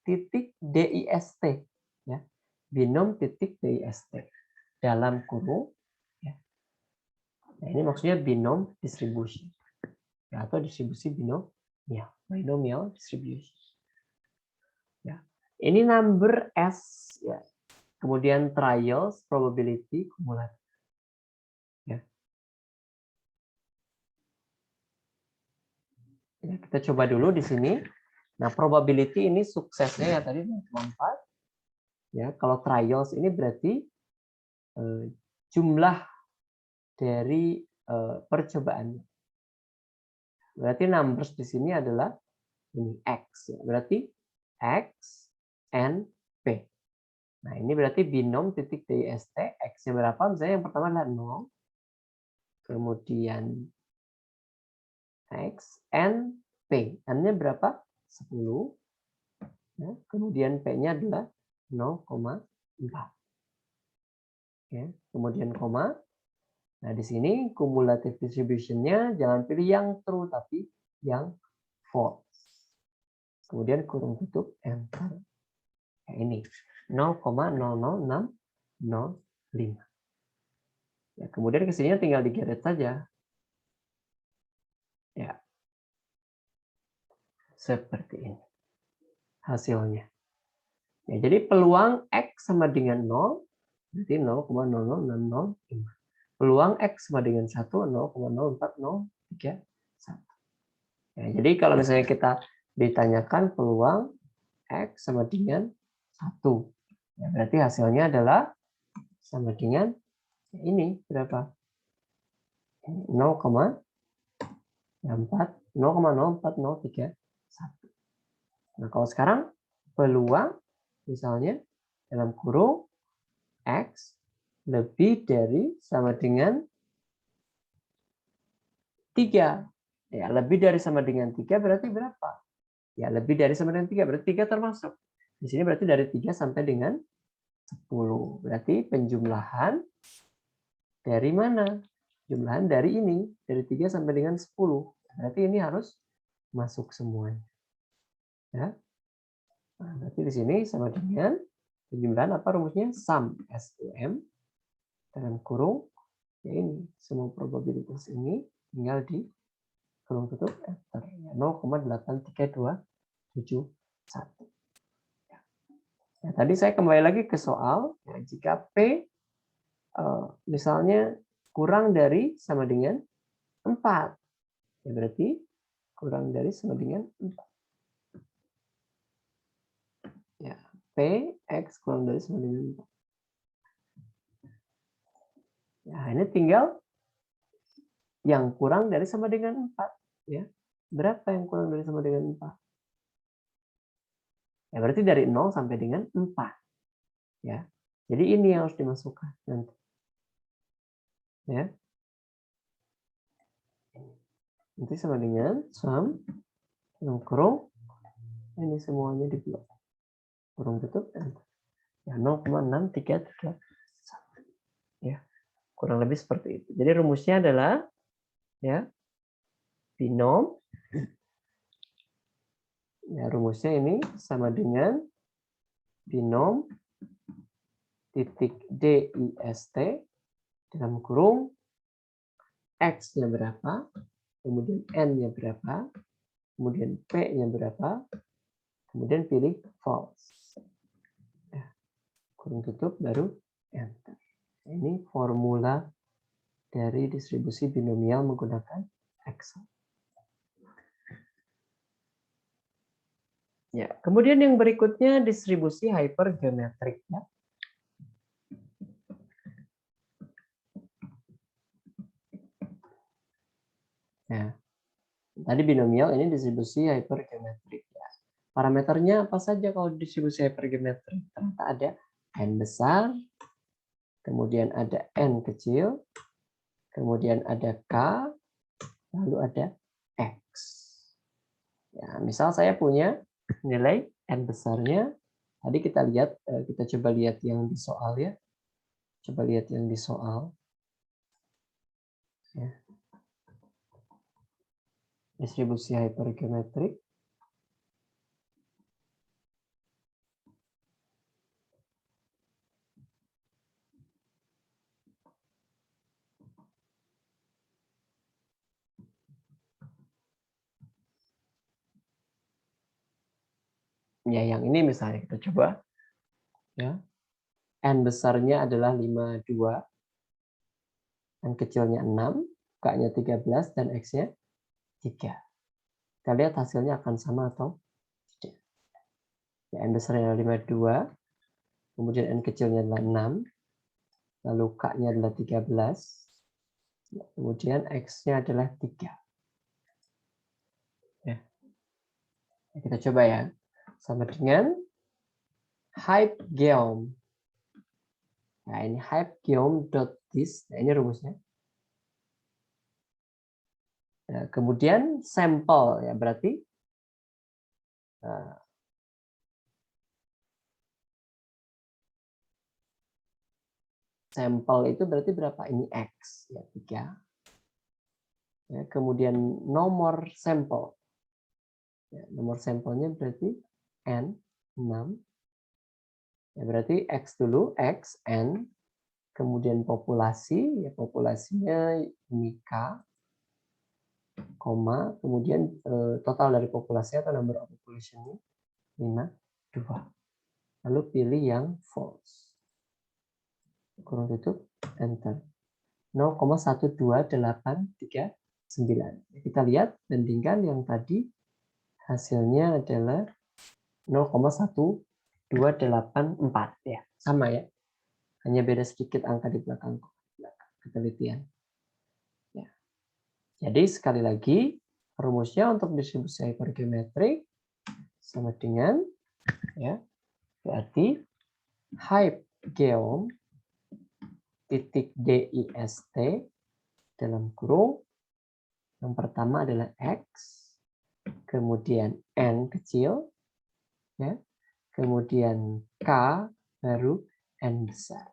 titik DIST. Ya. Binom titik DIST. Dalam kurung. Ya. Nah, ini maksudnya binom distribusi. Ya, atau distribusi binomial distribution. Ya. Ini number S. Ya. Kemudian trials, probability, kumulatif. Ya. Ya, kita coba dulu di sini. Nah, probability ini suksesnya ya tadi 4. Ya, kalau trials ini berarti jumlah dari percobaannya. Berarti numbers di sini adalah ini X. Ya. Berarti X N, P. Nah, ini berarti binom titik DIST, X-nya berapa? Misalnya yang pertama adalah 0, kemudian X, N, P. N-nya berapa? 10. Ya, kemudian P-nya adalah 0,4. Ya, kemudian koma. Nah, di sini cumulative distribution-nya jangan pilih yang true, tapi yang false. Kemudian kurung tutup, enter. Nah, ini 0,00605. Ya, kemudian ke sini tinggal digeret saja. Ya, seperti ini hasilnya. Ya, jadi peluang X sama dengan 0, berarti 0,00605. Peluang X sama dengan 1, 0,04031. Ya, jadi kalau misalnya kita ditanyakan peluang X sama dengan 1, ya, berarti hasilnya adalah sama dengan ini berapa? 0,04031. Nah, kalau sekarang peluang misalnya dalam kurung X lebih dari sama dengan 3. Ya, lebih dari sama dengan 3 berarti berapa? Ya, lebih dari sama dengan 3 berarti 3 termasuk. Di sini berarti dari 3 sampai dengan 10. Berarti penjumlahan dari mana? Jumlahan dari ini, dari 3 sampai dengan 10. Berarti ini harus masuk semuanya. Ya. Nah, berarti di sini sama dengan penjumlahan apa rumusnya? Sum, SUM, dalam kurung, ya ini, semua probabilitas ini tinggal di kurung tutup, enter. 0,83271. Ya, tadi saya kembali lagi ke soal, ya, jika P misalnya kurang dari sama dengan 4, ya berarti kurang dari sama dengan 4. Ya, P, X kurang dari sama dengan 4. Ya, ini tinggal yang kurang dari sama dengan 4. Ya. Berapa yang kurang dari sama dengan 4? Ya, berarti dari 0 sampai dengan 4. Ya. Jadi ini yang harus dimasukkan nanti. Ya. Nanti sama dengan sum yang kurung ini semuanya di blok. Kurung tutup ya 0,6331. Ya. Kurang lebih seperti itu. Jadi rumusnya adalah ya binom. Ya, rumusnya ini sama dengan binom titik DIST dalam kurung X-nya berapa, kemudian N-nya berapa, kemudian P-nya berapa, kemudian pilih false. Ya, kurung tutup baru enter. Ini formula dari distribusi binomial menggunakan Excel. Ya, kemudian yang berikutnya distribusi hypergeometrik. Ya. Ya. Tadi binomial, ini distribusi hypergeometrik. Ya. Parameternya apa saja kalau distribusi hypergeometrik? Ternyata ada n besar, kemudian ada n kecil, kemudian ada k, lalu ada x. Ya, misal saya punya nilai n besarnya. Tadi kita lihat, kita coba lihat yang di soal ya. Coba lihat yang di soal. Ya. Distribusi hypergeometrik. Ya, yang ini misalnya kita coba. Ya. N besarnya adalah 52. N kecilnya 6, K-nya 13, dan X-nya 3. Kita lihat hasilnya akan sama atau tidak. Ya, N besarnya adalah 52, kemudian N kecilnya adalah 6, lalu K-nya adalah 13, kemudian X-nya adalah 3. Ya. Kita coba ya. Sama dengan Hype geom. Nah, ini hype geom.dis. Nah, ini rumusnya. Nah, kemudian sampel ya berarti sampel itu berarti berapa? Ini X ya 3. Ya, kemudian nomor sampel. Ya, nomor sampelnya berarti N 6. Ya, berarti X dulu, X, N. Kemudian populasi, ya populasinya ini K, koma, kemudian total dari populasi atau number of population 5, 2. Lalu pilih yang false. Kurung tutup, enter. 0,12839. Kita lihat, bandingkan yang tadi hasilnya adalah 0,1284 ya, sama ya. Hanya beda sedikit angka di belakang penelitian. Ya. Jadi sekali lagi rumusnya untuk distribusi hypergeometrik sama dengan ya berarti hype geom titik dist dalam kurung yang pertama adalah X, kemudian N kecil, ya, kemudian K baru N besar.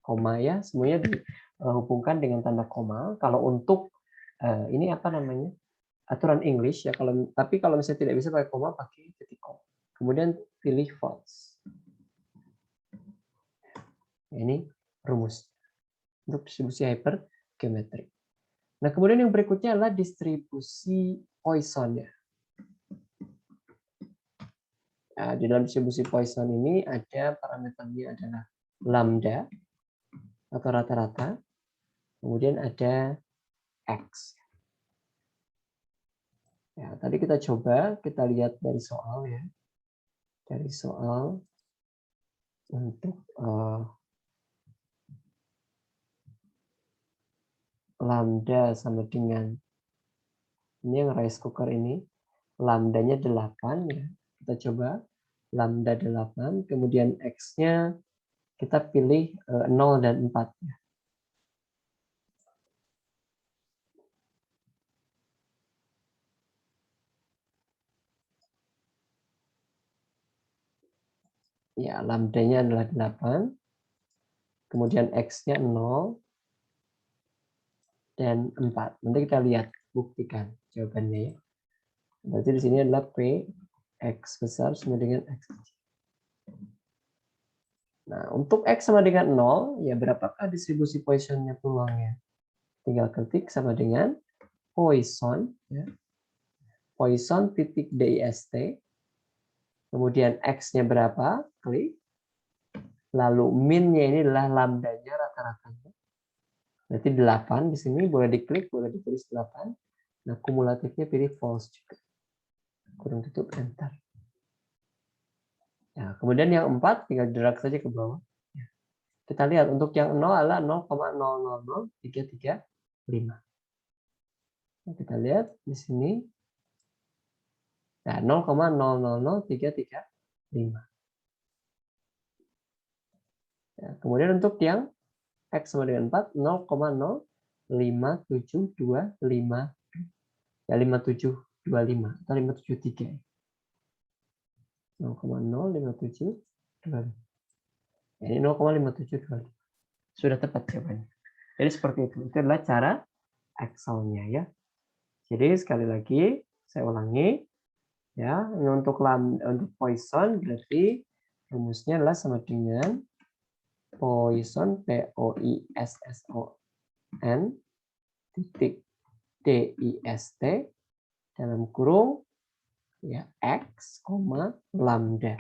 Koma ya, semuanya dihubungkan dengan tanda koma. Kalau untuk ini apa namanya? Aturan English ya, tapi kalau misalnya tidak bisa pakai koma, pakai titik koma. Kemudian pilih false. Ini rumus untuk distribusi hypergeometrik. Nah, kemudian yang berikutnya adalah distribusi Poisson ya. Nah, di dalam distribusi Poisson ini ada parameternya adalah lambda atau rata-rata, kemudian ada X. Ya, tadi kita coba, kita lihat dari soal ya. Dari soal untuk lambda sama dengan ini yang rice cooker ini, lambdanya 8 ya. Kita coba lambda 8, kemudian X-nya kita pilih 0 dan 4 ya. Ya, lambdanya adalah 8. Kemudian X-nya 0 dan 4. Nanti kita lihat, buktikan jawabannya ya. Berarti di sini adalah P X besar sama dengan X kecil. Nah, untuk X sama dengan 0, ya berapakah distribusi Poisson-nya peluangnya? Tinggal ketik sama dengan Poisson, ya. Poisson titik dist. Kemudian X-nya berapa? Klik. Lalu min-nya ini adalah lambdanya rata-ratanya. Berarti 8 di sini, boleh diklik, boleh ditulis 8. Nah, kumulatifnya pilih false juga. Kurung tutup, enter. Nah, kemudian yang 4 tinggal drag saja ke bawah. Kita lihat untuk yang 0 adalah 0,000335. Nah, kita lihat di sini. Nah, 0,000335. Nah, kemudian untuk yang X sama dengan 4, 0,05725. Ya, 5725 atau 573. 0,05725. Ini 0,5725. Sudah tepat jawabannya. Jadi seperti itu. Itu adalah cara Excel-nya ya. Jadi sekali lagi saya ulangi ya, untuk Poisson berarti rumusnya adalah sama dengan Poisson Poisson titik dist dalam kurung ya X, lambda,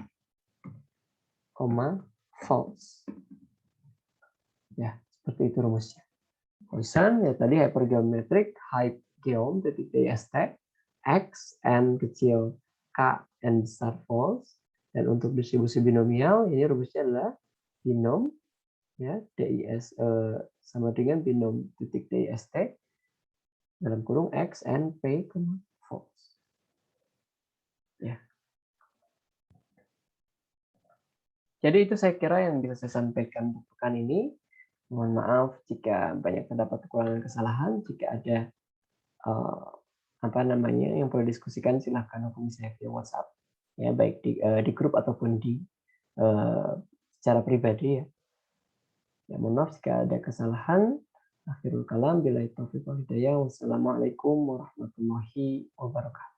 false. Ya, seperti itu rumusnya. Poisson ya tadi hypergeometric hype geom titik dist X n kecil K n besar false, dan untuk distribusi binomial ini rumusnya adalah binom ya dis sama dengan binom titik dist dalam kurung X n p false. Ya. Jadi itu saya kira yang bisa saya sampaikan untuk pekan ini. Mohon maaf jika banyak terdapat kekurangan kesalahan, jika ada, eee, apa namanya, yang perlu diskusikan silahkan hubungi saya via WhatsApp, ya baik di grup ataupun eee, secara pribadi ya. Ya mohon maaf jika ada kesalahan. Akhirul kalam, billahi taufiq wal hidayah. Wassalamualaikum warahmatullahi wabarakatuh.